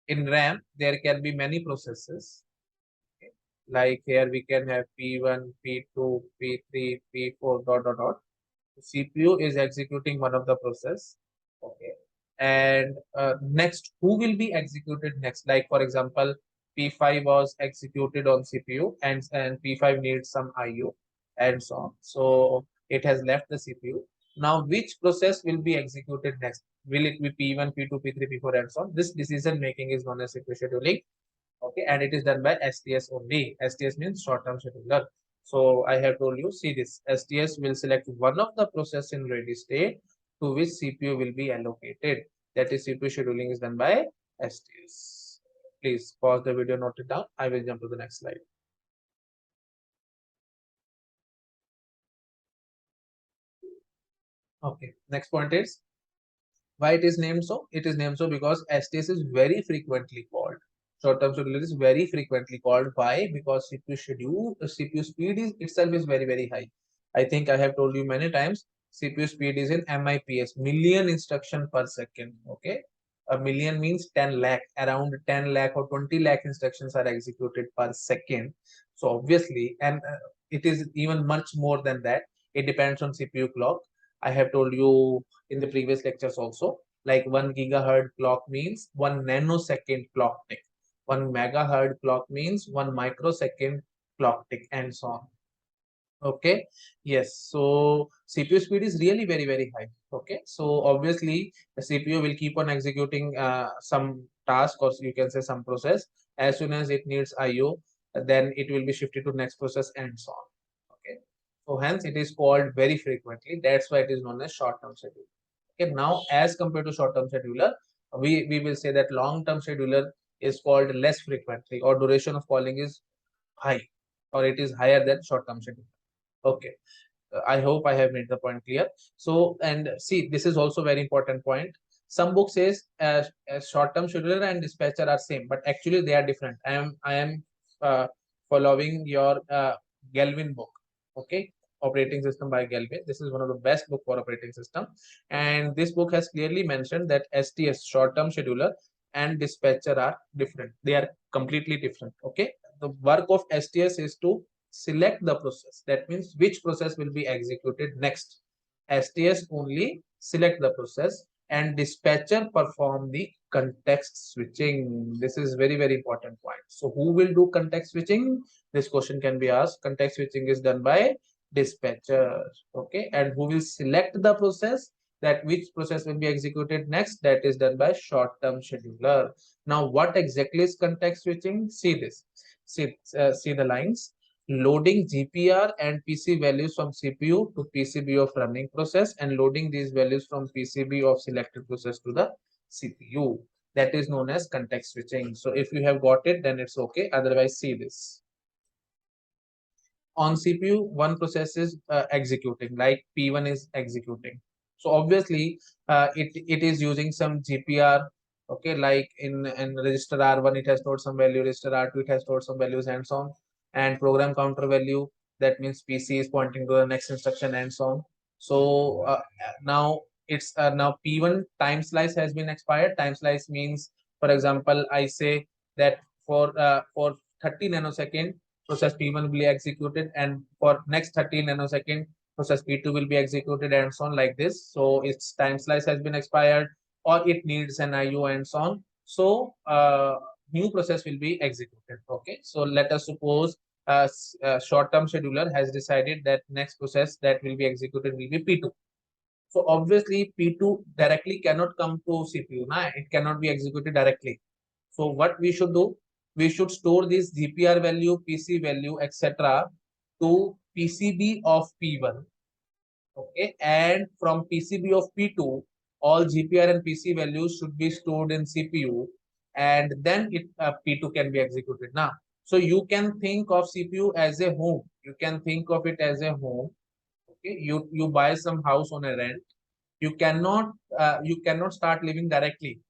In RAM, there can be many processes. Okay. Like here we can have P1, P2, P3, P4, dot, dot, dot. CPU is executing one of the process. Okay. And next, who will be executed next? Like for example, P5 was executed on CPU and P5 needs some IO and so on. So it has left the CPU. Now, which process will be executed next? Will it be P1, P2, P3, P4 and so on? This decision making is known as CPU scheduling. Okay, and it is done by STS only. STS means short-term scheduler. So I have told you, see this, STS will select one of the process in ready state to which CPU will be allocated. That is, CPU scheduling is done by STS. Please pause the video, note it down. I will jump to the next slide. Okay, next point is why it is named so. It is named so because STS is very frequently called. Short-term scheduler is very frequently called. Why? Because CPU speed is itself is very high. I think I have told you many times. CPU speed is in MIPS, million instruction per second. Okay, a million means 10 lakh. Around 10 lakh or 20 lakh instructions are executed per second. So obviously, and it is even much more than that. It depends on CPU clock. I have told you in the previous lectures also, like 1 gigahertz clock means 1 nanosecond clock tick. 1 megahertz clock means 1 microsecond clock tick, and so on. Okay, yes, so CPU speed is really very high. Okay, so obviously the CPU will keep on executing some task, or you can say some process. As soon as it needs IO, then it will be shifted to next process, and so on. Okay, so hence it is called very frequently. That's why it is known as short-term scheduler. Okay, now as compared to short-term scheduler, we will say that long-term scheduler is called less frequently, or duration of calling is high, or it is higher than short-term scheduler. Okay, I hope I have made the point clear. So, and see, this is also very important point. Some book says short-term scheduler and dispatcher are same, but actually they are different. I am following your Galvin book. Okay, operating system by Galvin. This is one of the best book for operating system, and this book has clearly mentioned that STS, short-term scheduler, and dispatcher are different. They are completely different. Okay, the work of STS is to select the process. That means which process will be executed next. STS only select the process, and dispatcher perform the context switching. This is very important point. So who will do context switching? This question can be asked. Context switching is done by dispatcher. Okay, and who will select the process, that which process will be executed next? That is done by short-term scheduler. Now what exactly is context switching? See this. See the lines. Loading GPR and PC values from CPU to PCB of running process, and loading these values from PCB of selected process to the CPU. That is known as context switching. So if you have got it, then it's okay. Otherwise, see this. On CPU, one process is executing, like P1 is executing. So obviously, it is using some GPR. Okay, like in register R1, it has stored some value, register R2, it has stored some values, and so on. And program counter value, that means PC is pointing to the next instruction, and so on. So now it's now P1 time slice has been expired. Time slice means, for example, I say that for 30 nanosecond process P1 will be executed, and for next 30 nanosecond process P2 will be executed, and so on, like this. So its time slice has been expired, or it needs an IO, and so on. So new process will be executed. Okay, so let us suppose short-term scheduler has decided that next process that will be executed will be P2. So obviously P2 directly cannot come to CPU. Nah, it cannot be executed directly. So what we should do? We should store this GPR value, PC value, etc. to PCB of P1. Okay, and from PCB of P2, all GPR and PC values should be stored in CPU, and then P2 can be executed. Now, so you can think of CPU as a home. You can think of it as a home. Okay, you buy some house on a rent. You cannot start living directly.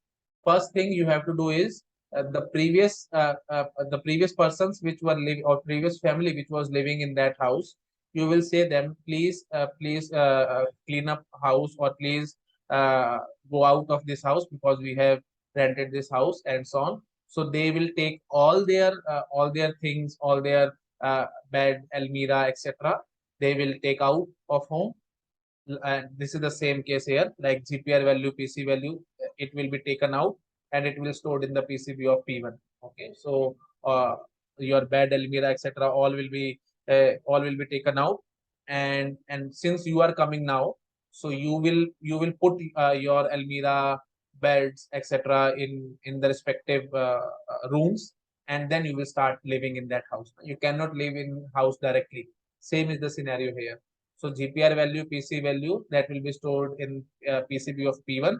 First thing you have to do is the previous persons which were living, or previous family which was living in that house, you will say them, please clean up house, or please go out of this house because we have rented this house, and so on. So they will take all their things, all their bed, almirah, etc. They will take out of home. And this is the same case here, like GPR value, PC value, it will be taken out, and it will stored in the PCB of P1. Okay, so your bed, almirah, etc., all will be taken out, and since you are coming now, so you will put your almirah, beds, etc., in the respective rooms, and then you will start living in that house. You cannot live in house directly. Same is the scenario here. So GPR value, PC value, that will be stored in PCB of P1,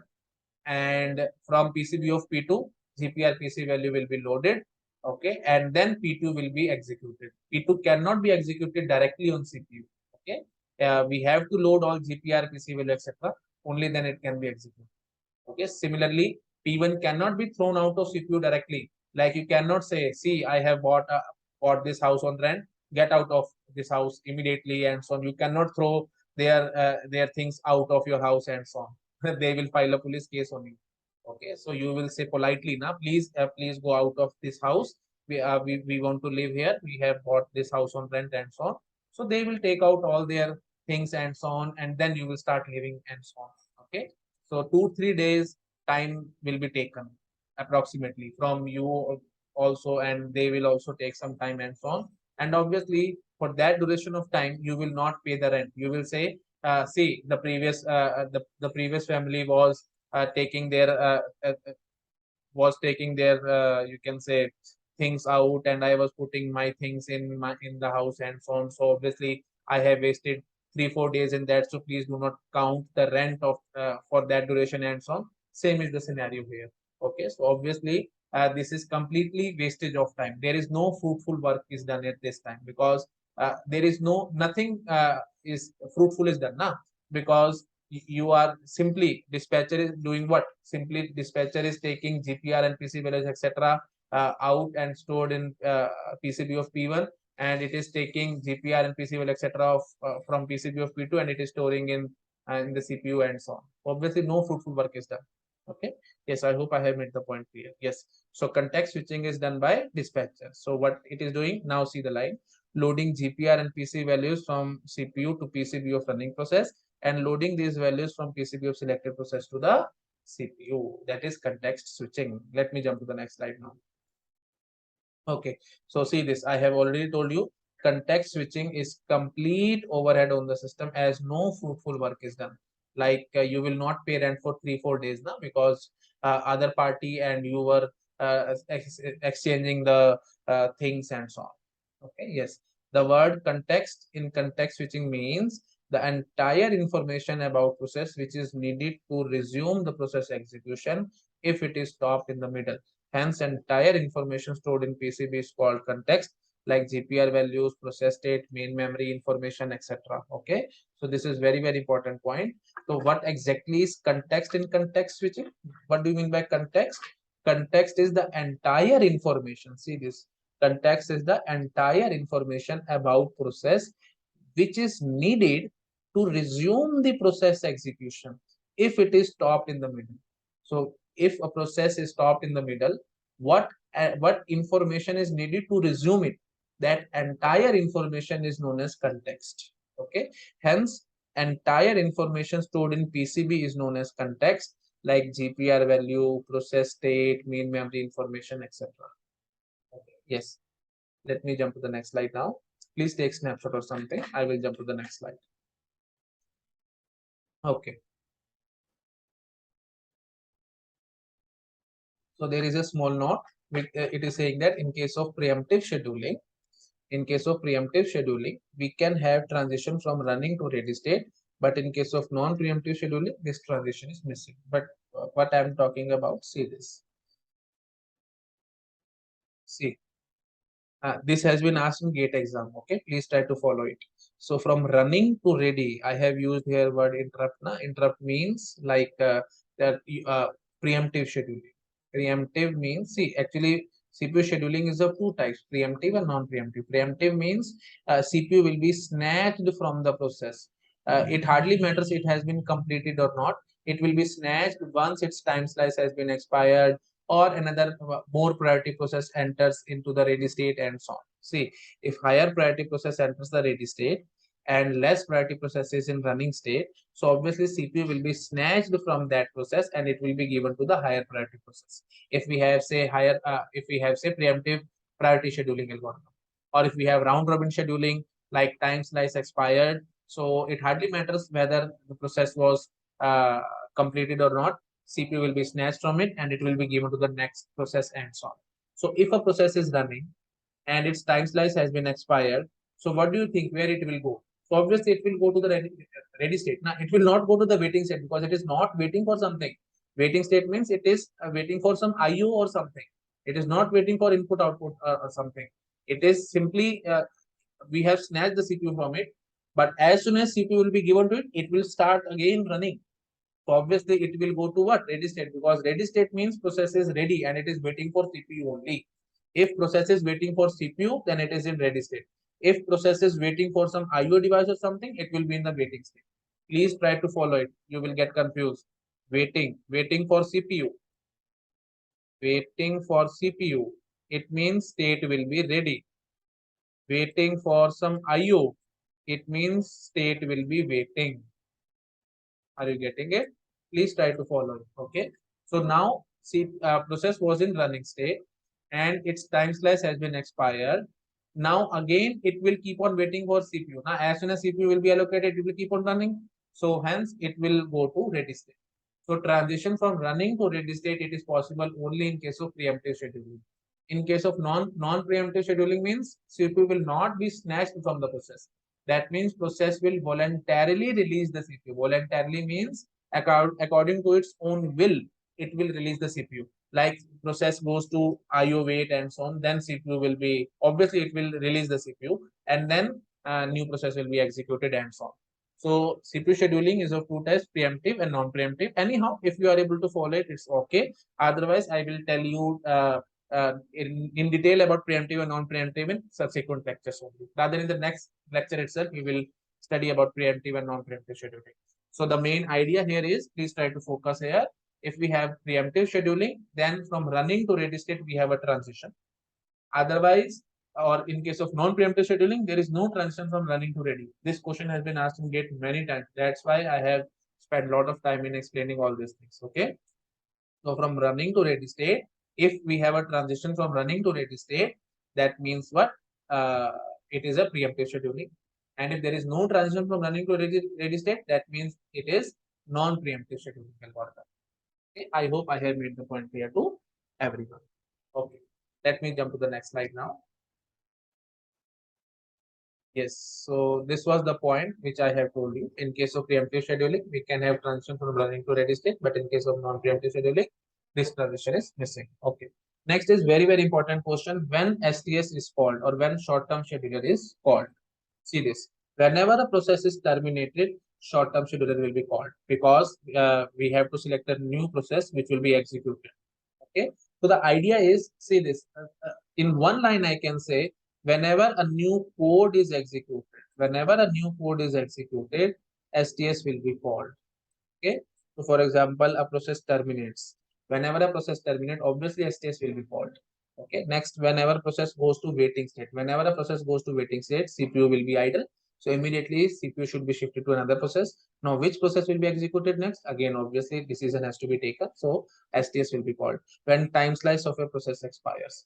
and from PCB of P2, GPR PC value will be loaded. Okay, and then P2 will be executed. P2 cannot be executed directly on CPU. Okay, we have to load all GPR, PC value, etc. Only then it can be executed. Okay, similarly, P1 cannot be thrown out of CPU directly. Like you cannot say, see, I have bought this house on rent, get out of this house immediately, and so on. You cannot throw their things out of your house and so on. They will file a police case on you. Okay, so you will say politely, now please go out of this house. We want to live here. We have bought this house on rent and so on. So they will take out all their things and so on, and then you will start living and so on. Okay, so 2-3 days time will be taken approximately from you also, and they will also take some time and so on. And obviously, for that duration of time, you will not pay the rent. You will say, see, the previous family was taking their you can say things out, and I was putting my things in the house and so on. So obviously I have wasted 3-4 days in that, so please do not count the rent of for that duration and so on. Same is the scenario here. Okay, so obviously this is completely wastage of time. There is no fruitful work is done at this time, because there is nothing is fruitful is done now, because you are simply, dispatcher is doing what? Simply dispatcher is taking GPR and PC values, etc. Out and stored in PCB of P1, and it is taking GPR and PC value, etc. of from PCB of P2, and it is storing in the CPU and so on. Obviously, no fruitful work is done. Okay. Yes, I hope I have made the point clear. Yes. So context switching is done by dispatcher. So what it is doing now, see the line: loading GPR and PC values from CPU to PCB of running process, and loading these values from PCB of selected process to the CPU. That is context switching. Let me jump to the next slide now. Okay, so see this, I have already told you, context switching is complete overhead on the system, as no fruitful work is done. Like you will not pay rent for 3-4 days now, because other party and you were exchanging the things and so on. Okay, yes, the word context in context switching means the entire information about process which is needed to resume the process execution if it is stopped in the middle. Hence, entire information stored in PCB is called context, like GPR values, process state, main memory information, etc. Okay, so this is very important point. So what exactly is context in context switching? What do you mean by context? Context is the entire information. See this, context is the entire information about process which is needed to resume the process execution if it is stopped in the middle. So if a process is stopped in the middle, what information is needed to resume it? That entire information is known as context. Okay, hence entire information stored in PCB is known as context, like GPR value, process state, main memory information, etc. Okay. Yes, let me jump to the next slide now. Please take snapshot or something. I will jump to the next slide. Okay. So there is a small note. It is saying that in case of preemptive scheduling, we can have transition from running to ready state. But in case of non-preemptive scheduling, this transition is missing. But what I am talking about, see this. See, this has been asked in GATE exam. Okay, please try to follow it. So from running to ready, I have used here word interrupt. Interrupt means like that preemptive scheduling. Preemptive means, see, actually CPU scheduling is of two types: preemptive and non-preemptive. Preemptive means CPU will be snatched from the process. It hardly matters it has been completed or not. It will be snatched once its time slice has been expired, or another more priority process enters into the ready state and so on. See, if higher priority process enters the ready state and less priority process is in running state, so obviously CPU will be snatched from that process and it will be given to the higher priority process. If we have say preemptive priority scheduling algorithm, or if we have round robin scheduling like time slice expired, so it hardly matters whether the process was completed or not. CPU will be snatched from it and it will be given to the next process and so on. So if a process is running and its time slice has been expired, so what do you think where it will go? So obviously it will go to the ready state. Now it will not go to the waiting state because it is not waiting for something. Waiting state means it is waiting for some IO or something. It is not waiting for input output or something. It is simply we have snatched the CPU from it, but as soon as CPU will be given to it, it will start again running. So obviously it will go to what? Ready state, because ready state means process is ready and it is waiting for CPU only. If process is waiting for CPU, then it is in ready state. If process is waiting for some IO device or something, it will be in the waiting state. Please try to follow it. You will get confused. Waiting for CPU. Waiting for CPU. It means state will be ready. Waiting for some IO. It means state will be waiting. Are you getting it? Please try to follow it. Okay. So now see process was in running state and its time slice has been expired. Now again it will keep on waiting for CPU. Now as soon as CPU will be allocated, it will keep on running. So hence it will go to ready state. So transition from running to ready state, it is possible only in case of preemptive scheduling. In case of non-preemptive scheduling means CPU will not be snatched from the process. That means process will voluntarily release the CPU. Voluntarily means according to its own will, it will release the CPU. Like process goes to IO wait and so on, then CPU will be, obviously it will release the CPU and then new process will be executed and so on. So CPU scheduling is of two types, preemptive and non-preemptive. Anyhow, if you are able to follow it, it's okay. Otherwise, I will tell you in detail about preemptive and non-preemptive in subsequent lectures only. Rather, in the next lecture itself, we will study about preemptive and non-preemptive scheduling. So the main idea here is, please try to focus here. If we have preemptive scheduling, then from running to ready state, we have a transition. Otherwise, or in case of non-preemptive scheduling, there is no transition from running to ready. This question has been asked in GATE many times. That's why I have spent a lot of time in explaining all these things. Okay. So from running to ready state, if we have a transition from running to ready state, that means what? It is a preemptive scheduling. And if there is no transition from running to ready state, that means it is non-preemptive scheduling algorithm. Okay. I hope I have made the point clear to everyone. Okay. Let me jump to the next slide now. Yes, so this was the point which I have told you. In case of preemptive scheduling, we can have transition from running to ready state, but in case of non-preemptive scheduling, this transition is missing. Okay. Next is very important question. When STS is called or when short-term scheduler is called. See this. Whenever a process is terminated, short-term scheduler will be called because we have to select a new process which will be executed. Okay. So the idea is, see this, in one line I can say, whenever a new code is executed, STS will be called. Okay. So for example, a process terminates. Whenever a process terminates, obviously STS will be called. Okay. Next, whenever process goes to waiting state, CPU will be idle. So immediately CPU should be shifted to another process. Now, which process will be executed next? Again, obviously decision has to be taken. So STS will be called. When time slice of a process expires,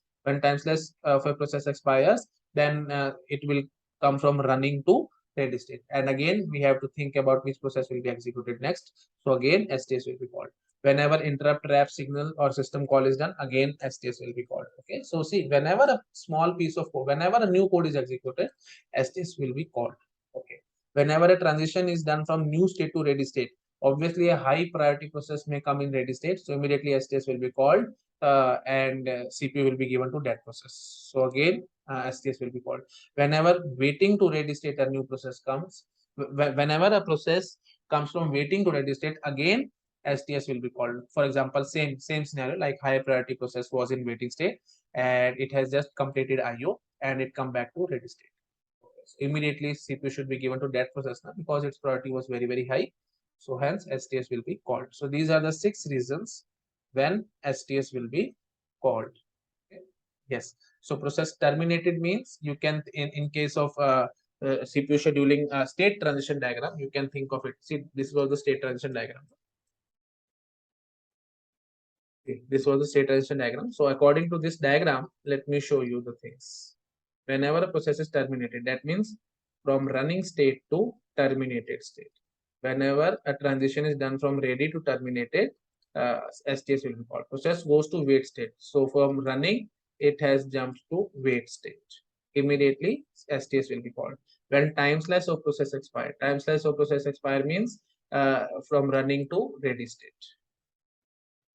then it will come from running to ready state. And again, we have to think about which process will be executed next. So again, STS will be called. Whenever interrupt wrap signal or system call is done, again STS will be called. Okay. So see, whenever a small piece of code, whenever a new code is executed, STS will be called. Okay. Whenever a transition is done from new state to ready state, obviously a high priority process may come in ready state. So immediately STS will be called and CPU will be given to that process. So again, STS will be called. Whenever waiting to ready state, a new process comes. Whenever a process comes from waiting to ready state, again STS will be called. For example, same scenario, like high priority process was in waiting state and it has just completed IO and it come back to ready state. So immediately CPU should be given to that process now because its priority was very high. So hence STS will be called. So these are the 6 reasons when STS will be called. Okay. Yes. So process terminated means you can in case of CPU scheduling state transition diagram, you can think of it. See, this was the state transition diagram. Okay, this was the state transition diagram. So according to this diagram, let me show you the things. Whenever a process is terminated, that means from running state to terminated state. Whenever a transition is done from ready to terminated, STS will be called. Process goes to wait state. So from running it has jumped to wait state. Immediately STS will be called. When time slice of process expire, time slice of process expire means from running to ready state.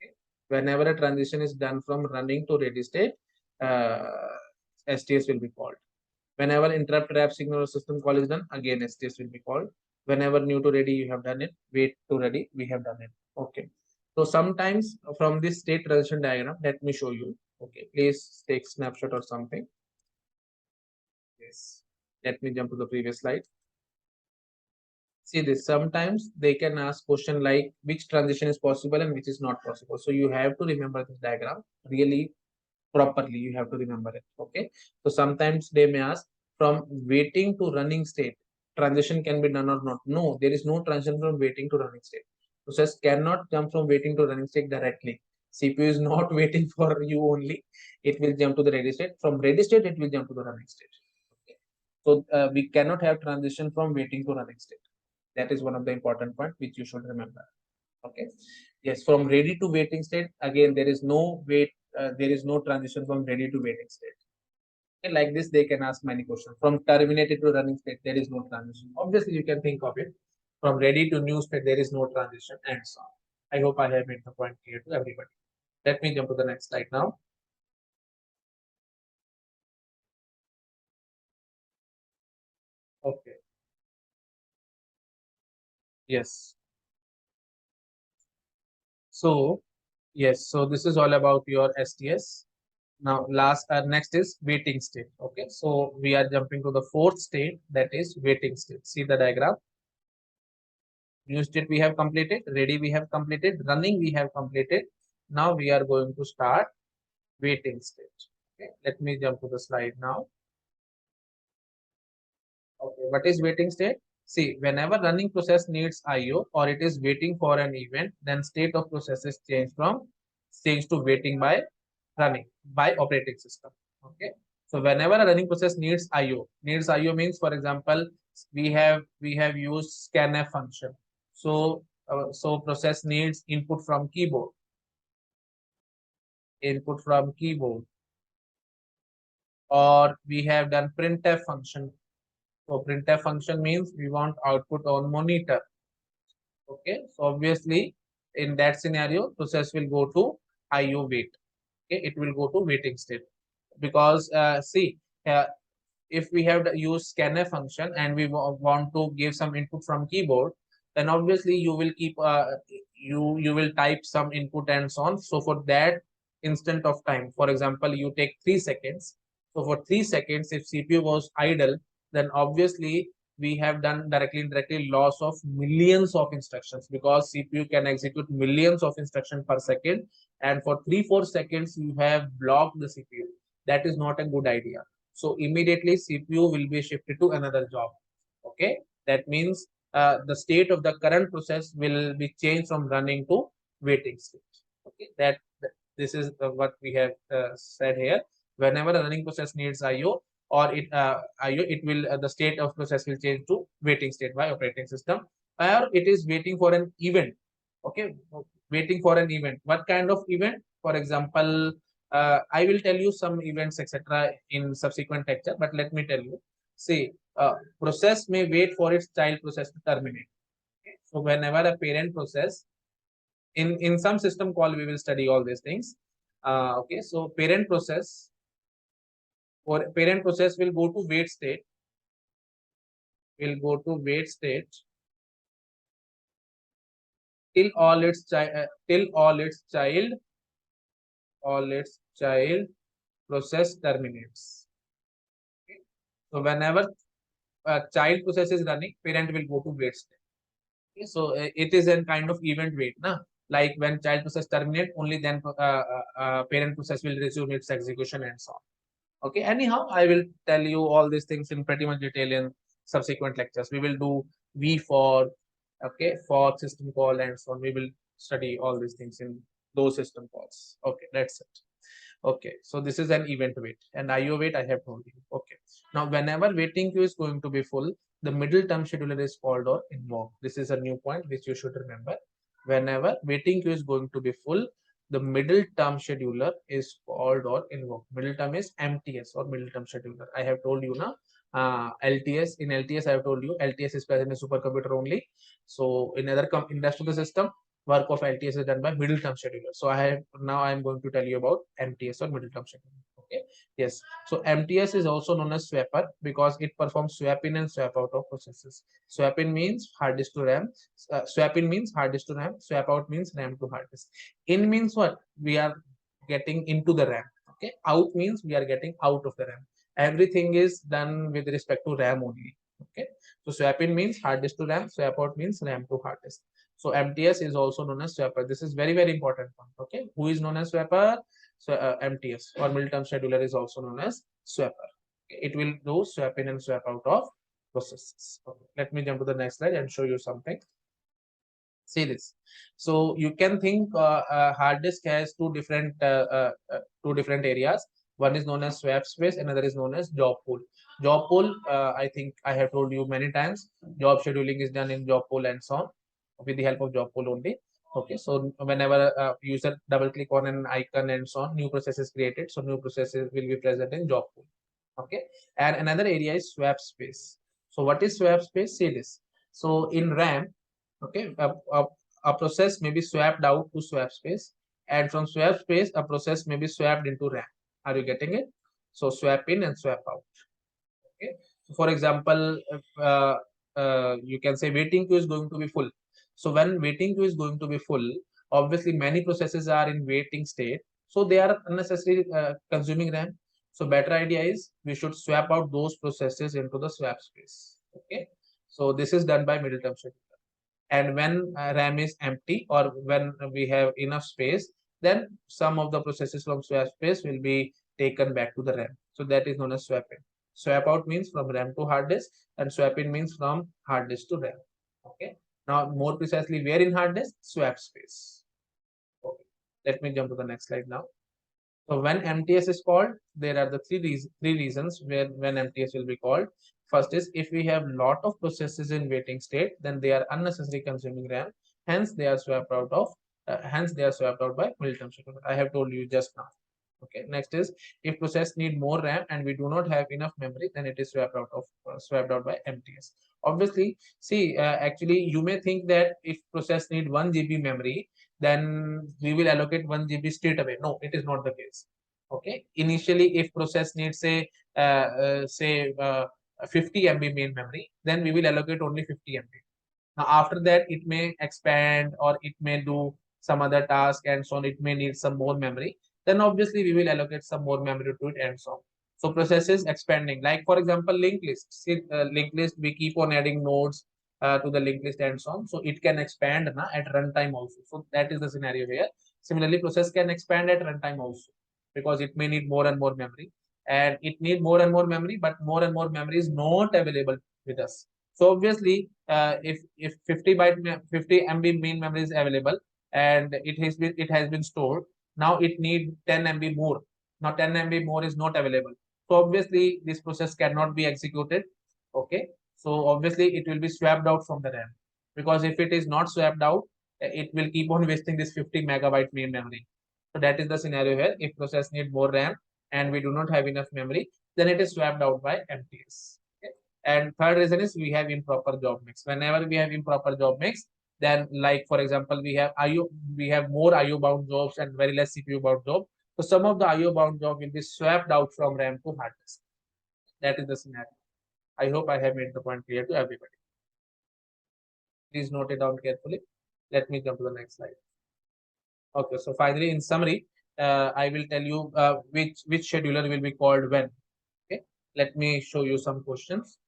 Okay. Whenever a transition is done from running to ready state, STS will be called. Whenever interrupt wrap signal or system call is done, again STS will be called. Whenever new to ready you have done it, wait to ready we have done it. Okay. So sometimes from this state transition diagram, let me show you. Okay, please take snapshot or something. Yes. Let me jump to the previous slide. See this, sometimes they can ask question like which transition is possible and which is not possible. So you have to remember this diagram really properly. You have to remember it. Okay. So sometimes they may ask from waiting to running state, transition can be done or not. No, there is no transition from waiting to running state. Process cannot jump from waiting to running state directly. CPU is not waiting for you only. It will jump to the ready state. From ready state, it will jump to the running state. Okay. So we cannot have transition from waiting to running state. That is one of the important points which you should remember. Okay. Yes, from ready to waiting state, again there is no wait, there is no transition from ready to waiting state. Okay, like this they can ask many questions. From terminated to running state, there is no transition. Obviously you can think of it. From ready to new state, there is no transition, and so on. I hope I have made the point clear to everybody. Let me jump to the next slide now. Okay. Yes. So yes, so this is all about your STS. Now next is waiting state. Okay, so we are jumping to the fourth state, that is waiting state. See the diagram. New state we have completed, ready we have completed, running we have completed. Now we are going to start waiting state. Okay, let me jump to the slide now. Okay, what is waiting state? See, whenever running process needs IO or it is waiting for an event, then state of process is changed to waiting by running by operating system. Okay, so whenever a running process needs IO means, for example, we have used scanf function. So so process needs input from keyboard, or we have done printf function. So printf function means we want output on monitor. Okay, so obviously in that scenario process will go to IO wait. Okay, it will go to waiting state, because see, if we have used scanf function and we want to give some input from keyboard, then obviously you will keep you will type some input and so on. So for that instant of time, for example, you take 3 seconds. So for 3 seconds, if CPU was idle, then obviously we have done indirectly loss of millions of instructions, because CPU can execute millions of instructions per second, and for 3-4 seconds you have blocked the CPU. That is not a good idea. So immediately CPU will be shifted to another job. Okay, that means the state of the current process will be changed from running to waiting state. Okay, this is what we have said here. Whenever a running process needs IO or IO, it will the state of process will change to waiting state by operating system, or it is waiting for an event. Okay, waiting for an event. What kind of event? For example, I will tell you some events, etc., in subsequent lecture, but let me tell you. See, process may wait for its child process to terminate. Okay? So whenever a parent process, in some system call, we will study all these things. Okay, so parent process will go to wait state, till all its child process terminates. Okay? So whenever a child process is running, parent will go to wait state. Okay? So it is a kind of event wait, na? Like when child process terminate, only then parent process will resume its execution and so on. Okay, anyhow, I will tell you all these things in pretty much detail in subsequent lectures. We will do V for, okay, for system call and so on. We will study all these things in those system calls. Okay, that's it. Okay, so this is an event wait, and IO wait I have told you. Okay, now whenever waiting queue is going to be full, the middle term scheduler is called or invoked. This is a new point which you should remember. Whenever waiting queue is going to be full, the middle term scheduler is called or invoked. Middle term is MTS or middle term scheduler. I have told you now. LTS, in LTS I have told you LTS is present in supercomputer only. So in other industrial system, work of LTS is done by middle term scheduler. So I am going to tell you about MTS or middle term scheduler. Okay. Yes. So MTS is also known as swapper because it performs swap in and swap out of processes. Swap in means hard disk to RAM. Swap in means hard disk to RAM. Swap out means RAM to hard disk. In means what? We are getting into the RAM. Okay. Out means we are getting out of the RAM. Everything is done with respect to RAM only. Okay. So swap in means hard disk to RAM. Swap out means RAM to hard disk. So MTS is also known as swapper. This is very, very important one. Okay. Who is known as swapper? So MTS or middle term scheduler is also known as swapper. It will do swap in and swap out of processes. Okay. Let me jump to the next slide and show you something. See this. So you can think hard disk has two different areas. One is known as swap space, another is known as job pool. Job pool, I think I have told you many times. Job scheduling is done in job pool and so on with the help of job pool only. Okay, so whenever user double click on an icon and so on, new process is created. So new processes will be present in job pool. Okay, and another area is swap space. So what is swap space? See this. So in RAM, okay, a process may be swapped out to swap space, and from swap space, a process may be swapped into RAM. Are you getting it? So swap in and swap out. Okay. So for example, you can say waiting queue is going to be full. So when waiting queue is going to be full, obviously many processes are in waiting state, so they are unnecessarily consuming RAM. So better idea is we should swap out those processes into the swap space. Okay. So this is done by middle term scheduler. And when RAM is empty or when we have enough space, then some of the processes from swap space will be taken back to the RAM. So that is known as swap in. Swap out means from RAM to hard disk, and swap in means from hard disk to RAM. Okay. Now more precisely, where in hard disk? Swap space. Okay. Let me jump to the next slide now. So when MTS is called, there are the three reasons where when MTS will be called. First is if we have lot of processes in waiting state, then they are unnecessarily consuming RAM. Hence they are swapped out by middle term scheduler. I have told you just now. Okay. Next is if process need more RAM and we do not have enough memory, then it is swapped out by MTS. Obviously, see, actually you may think that if process need 1 GB memory, then we will allocate 1 GB straight away. No, it is not the case. Okay. Initially, if process needs say 50 MB main memory, then we will allocate only 50 MB. Now after that, it may expand or it may do some other task and so on. It may need some more memory. Then obviously we will allocate some more memory to it and so on. So process is expanding. Like for example, linked list. See, linked list, we keep on adding nodes to the linked list and so on. So it can expand at runtime also. So that is the scenario here. Similarly, process can expand at runtime also because it may need more and more memory. And it need more and more memory, but more and more memory is not available with us. So obviously, if 50 MB main memory is available and it has been stored, now it need 10 MB more. Now 10 MB more is not available. So obviously this process cannot be executed. Okay. So obviously it will be swapped out from the RAM, because if it is not swapped out, it will keep on wasting this 50 megabyte main memory. So that is the scenario here. If process need more RAM and we do not have enough memory, then it is swapped out by MTS. Okay. And third reason is we have improper job mix. Whenever we have improper job mix, then like for example, we have more IO bound jobs and very less CPU bound job. So some of the IO bound job will be swapped out from RAM to hard disk. That is the scenario. I hope I have made the point clear to everybody. Please note it down carefully. Let me jump to the next slide. Okay, so finally, in summary, I will tell you which scheduler will be called when. Okay, let me show you some questions.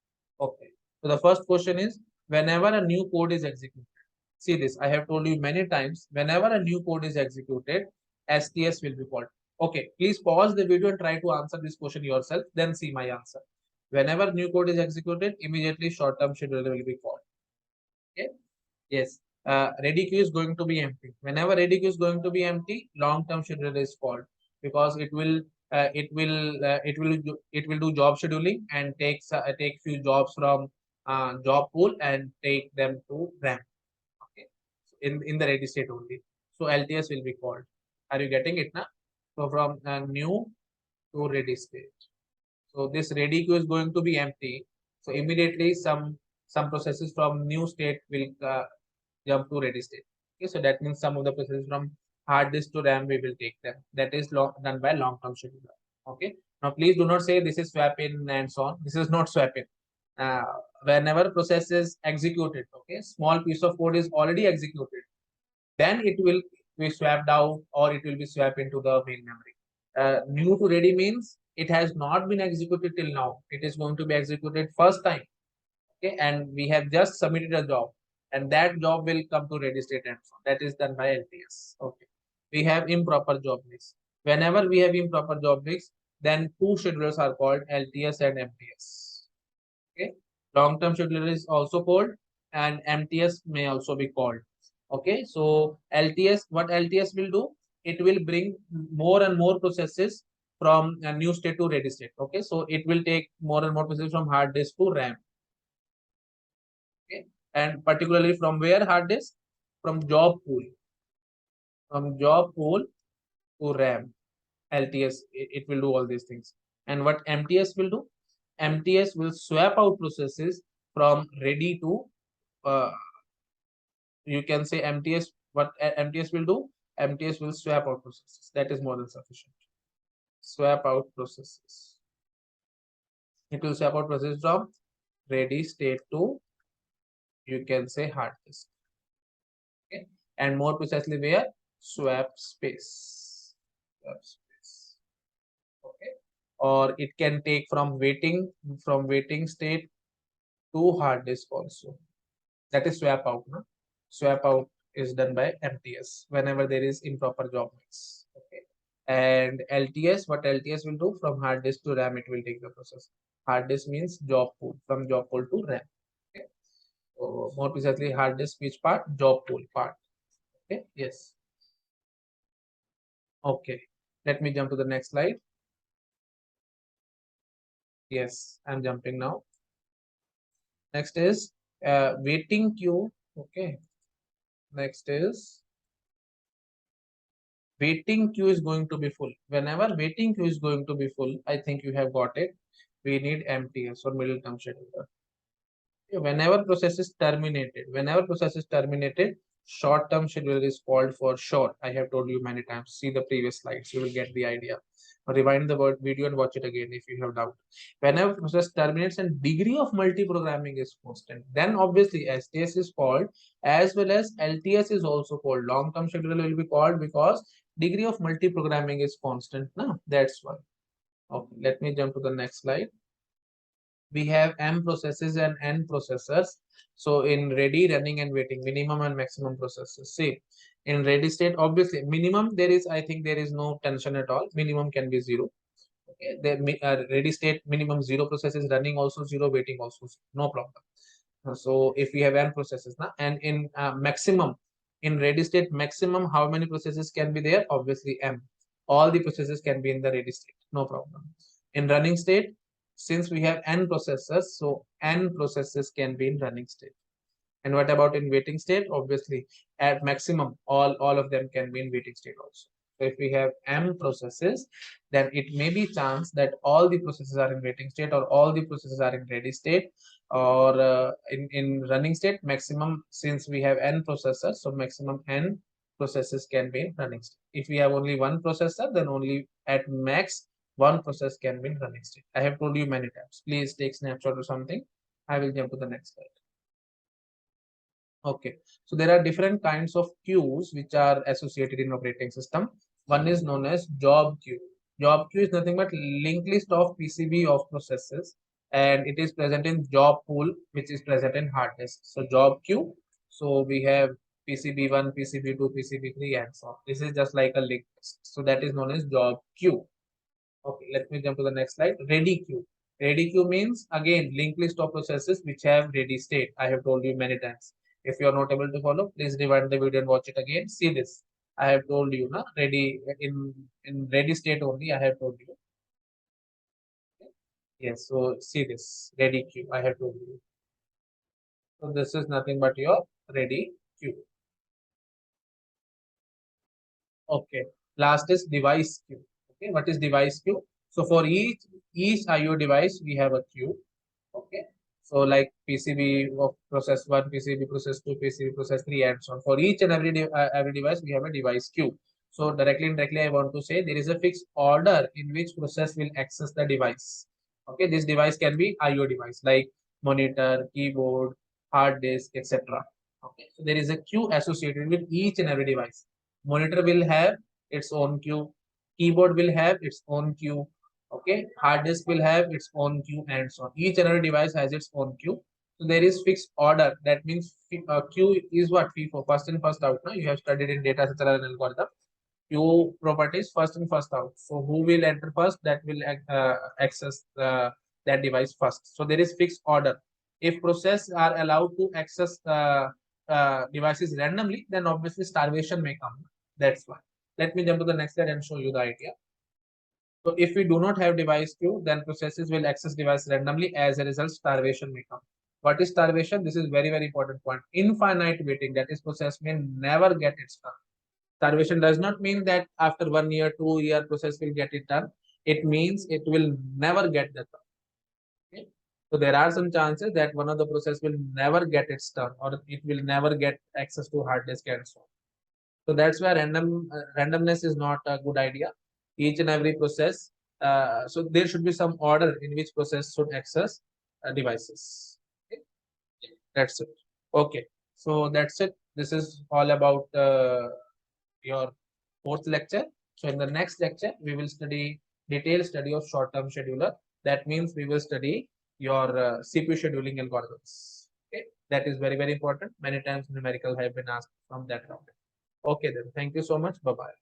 Okay, so the first question is whenever a new code is executed. See this, I have told you many times, whenever a new code is executed, STS will be called. Okay, please pause the video and try to answer this question yourself, then see my answer. Whenever new code is executed, immediately short-term scheduler will be called. Okay, yes. Ready queue is going to be empty. Whenever ready queue is going to be empty, long-term scheduler is called, because it will do job scheduling and take few jobs from job pool and take them to RAM. Okay, so in the ready state only. So LTS will be called. Are you getting it now? So from new to ready state. So this ready queue is going to be empty. So immediately some processes from new state will jump to ready state. Okay, so that means some of the processes from hard disk to RAM we will take them. That is done by long-term scheduler. Okay. Now please do not say this is swap in and so on. This is not swap in. Uh, Whenever process is executed, okay, small piece of code is already executed, then it will be swapped out or it will be swapped into the main memory. New to ready means it has not been executed till now. It is going to be executed first time. Okay, and we have just submitted a job, and that job will come to ready state and so on. That is done by LTS. Okay, we have improper job mix. Whenever we have improper job mix, then two schedulers are called LTS and MTS. Okay, long-term scheduler is also called, and MTS may also be called. Okay, so LTS, what LTS will do, it will bring more and more processes from a new state to ready state. Okay, so it will take more and more processes from hard disk to RAM. Okay, and particularly from where hard disk? From job pool. From job pool to RAM. LTS, it will do all these things. And what MTS will do? MTS will swap out processes from ready to you can say MTS. What MTS will do? MTS will swap out processes. That is more than sufficient. Swap out processes. It will swap out processes from ready state to, you can say, hard disk. Okay, and more precisely where? Swap space. Swap space. Okay, or it can take from waiting state to hard disk also. That is swap out. No? Swap out is done by MTS whenever there is improper job mix. Okay. And LTS, what LTS will do, from hard disk to RAM, it will take the process. Hard disk means job pool, from job pool to RAM. Okay. So more precisely, hard disk which part? Job pool part. Okay. Yes. Okay. Let me jump to the next slide. Yes, I'm jumping now. Next is waiting queue. Okay. Next is waiting queue is going to be full. Whenever waiting queue is going to be full, I think you have got it. We need MTS or middle term scheduler. Whenever process is terminated, short term scheduler is called for short. I have told you many times. See the previous slides, you will get the idea. Rewind the video and watch it again if you have doubt. Whenever process terminates and degree of multi-programming is constant, then obviously STS is called, as well as LTS is also called. Long-term scheduler will be called because degree of multi-programming is constant. No, that's why. Okay, let me jump to the next slide. We have M processes and N processors. So in ready, running, and waiting, minimum and maximum processes. See, in ready state, obviously minimum there is, I think there is no tension at all. Minimum can be 0. Okay, the ready state minimum 0 processes, running also 0, waiting also 0, no problem. So if we have N processes now, and in maximum, in ready state maximum, how many processes can be there? Obviously M. All the processes can be in the ready state, no problem. In running state, since we have N processors, so N processes can be in running state. And what about in waiting state? Obviously, at maximum, all of them can be in waiting state also. So if we have M processes, then it may be chance that all the processes are in waiting state or all the processes are in ready state, or in running state maximum, since we have N processors, so maximum N processes can be in running state. If we have only one processor, then only at max one process can be in running state. I have told you many times. Please take snapshot or something. I will jump to the next slide. Okay, so there are different kinds of queues which are associated in operating system. One is known as job queue. Job queue is nothing but linked list of PCB of processes, and it is present in job pool, which is present in hard disk. So job queue. So we have PCB1, PCB2, PCB3, and so on. This is just like a linked list. So that is known as job queue. Okay, let me jump to the next slide. Ready queue. Ready queue means again linked list of processes which have ready state. I have told you many times. If you are not able to follow, please rewind the video and watch it again. See this. I have told you, na, ready in ready state only. I have told you. Okay. Yes. So see this ready queue. I have told you. So this is nothing but your ready queue. Okay. Last is device queue. Okay, what is device queue? So for each IO device, we have a queue. Okay, so like PCB of process 1, PCB process 2, PCB process 3, and so on. For each and every device, we have a device queue. So directly and indirectly, I want to say there is a fixed order in which process will access the device. Okay, this device can be IO device like monitor, keyboard, hard disk, etc. Okay, so there is a queue associated with each and every device. Monitor will have its own queue. Keyboard will have its own queue. Okay, hard disk will have its own queue and so on. Each and every device has its own queue. So there is fixed order. That means queue is what? FIFO, first in first out. Now you have studied in data structure and algorithm. Queue properties first in first out. So who will enter first? That will access that device first. So there is fixed order. If process are allowed to access devices randomly, then obviously starvation may come. That's why. Let me jump to the next slide and show you the idea. So if we do not have device queue, then processes will access device randomly. As a result, starvation may come. What is starvation? This is very, very important point. Infinite waiting, that is process may never get its turn. Starvation does not mean that after 1 year, 2 year process will get it done. It means it will never get the turn. Okay? So there are some chances that one of the process will never get its turn or it will never get access to hard disk and so on. So that's why randomness is not a good idea. Each and every process, so there should be some order in which process should access devices. Okay? That's it. Okay, so that's it. This is all about your fourth lecture. So in the next lecture, we will study detailed study of short-term scheduler. That means we will study your CPU scheduling algorithms. Okay, that is very, very important. Many times numerical have been asked from that topic. Okay, then. Thank you so much. Bye bye.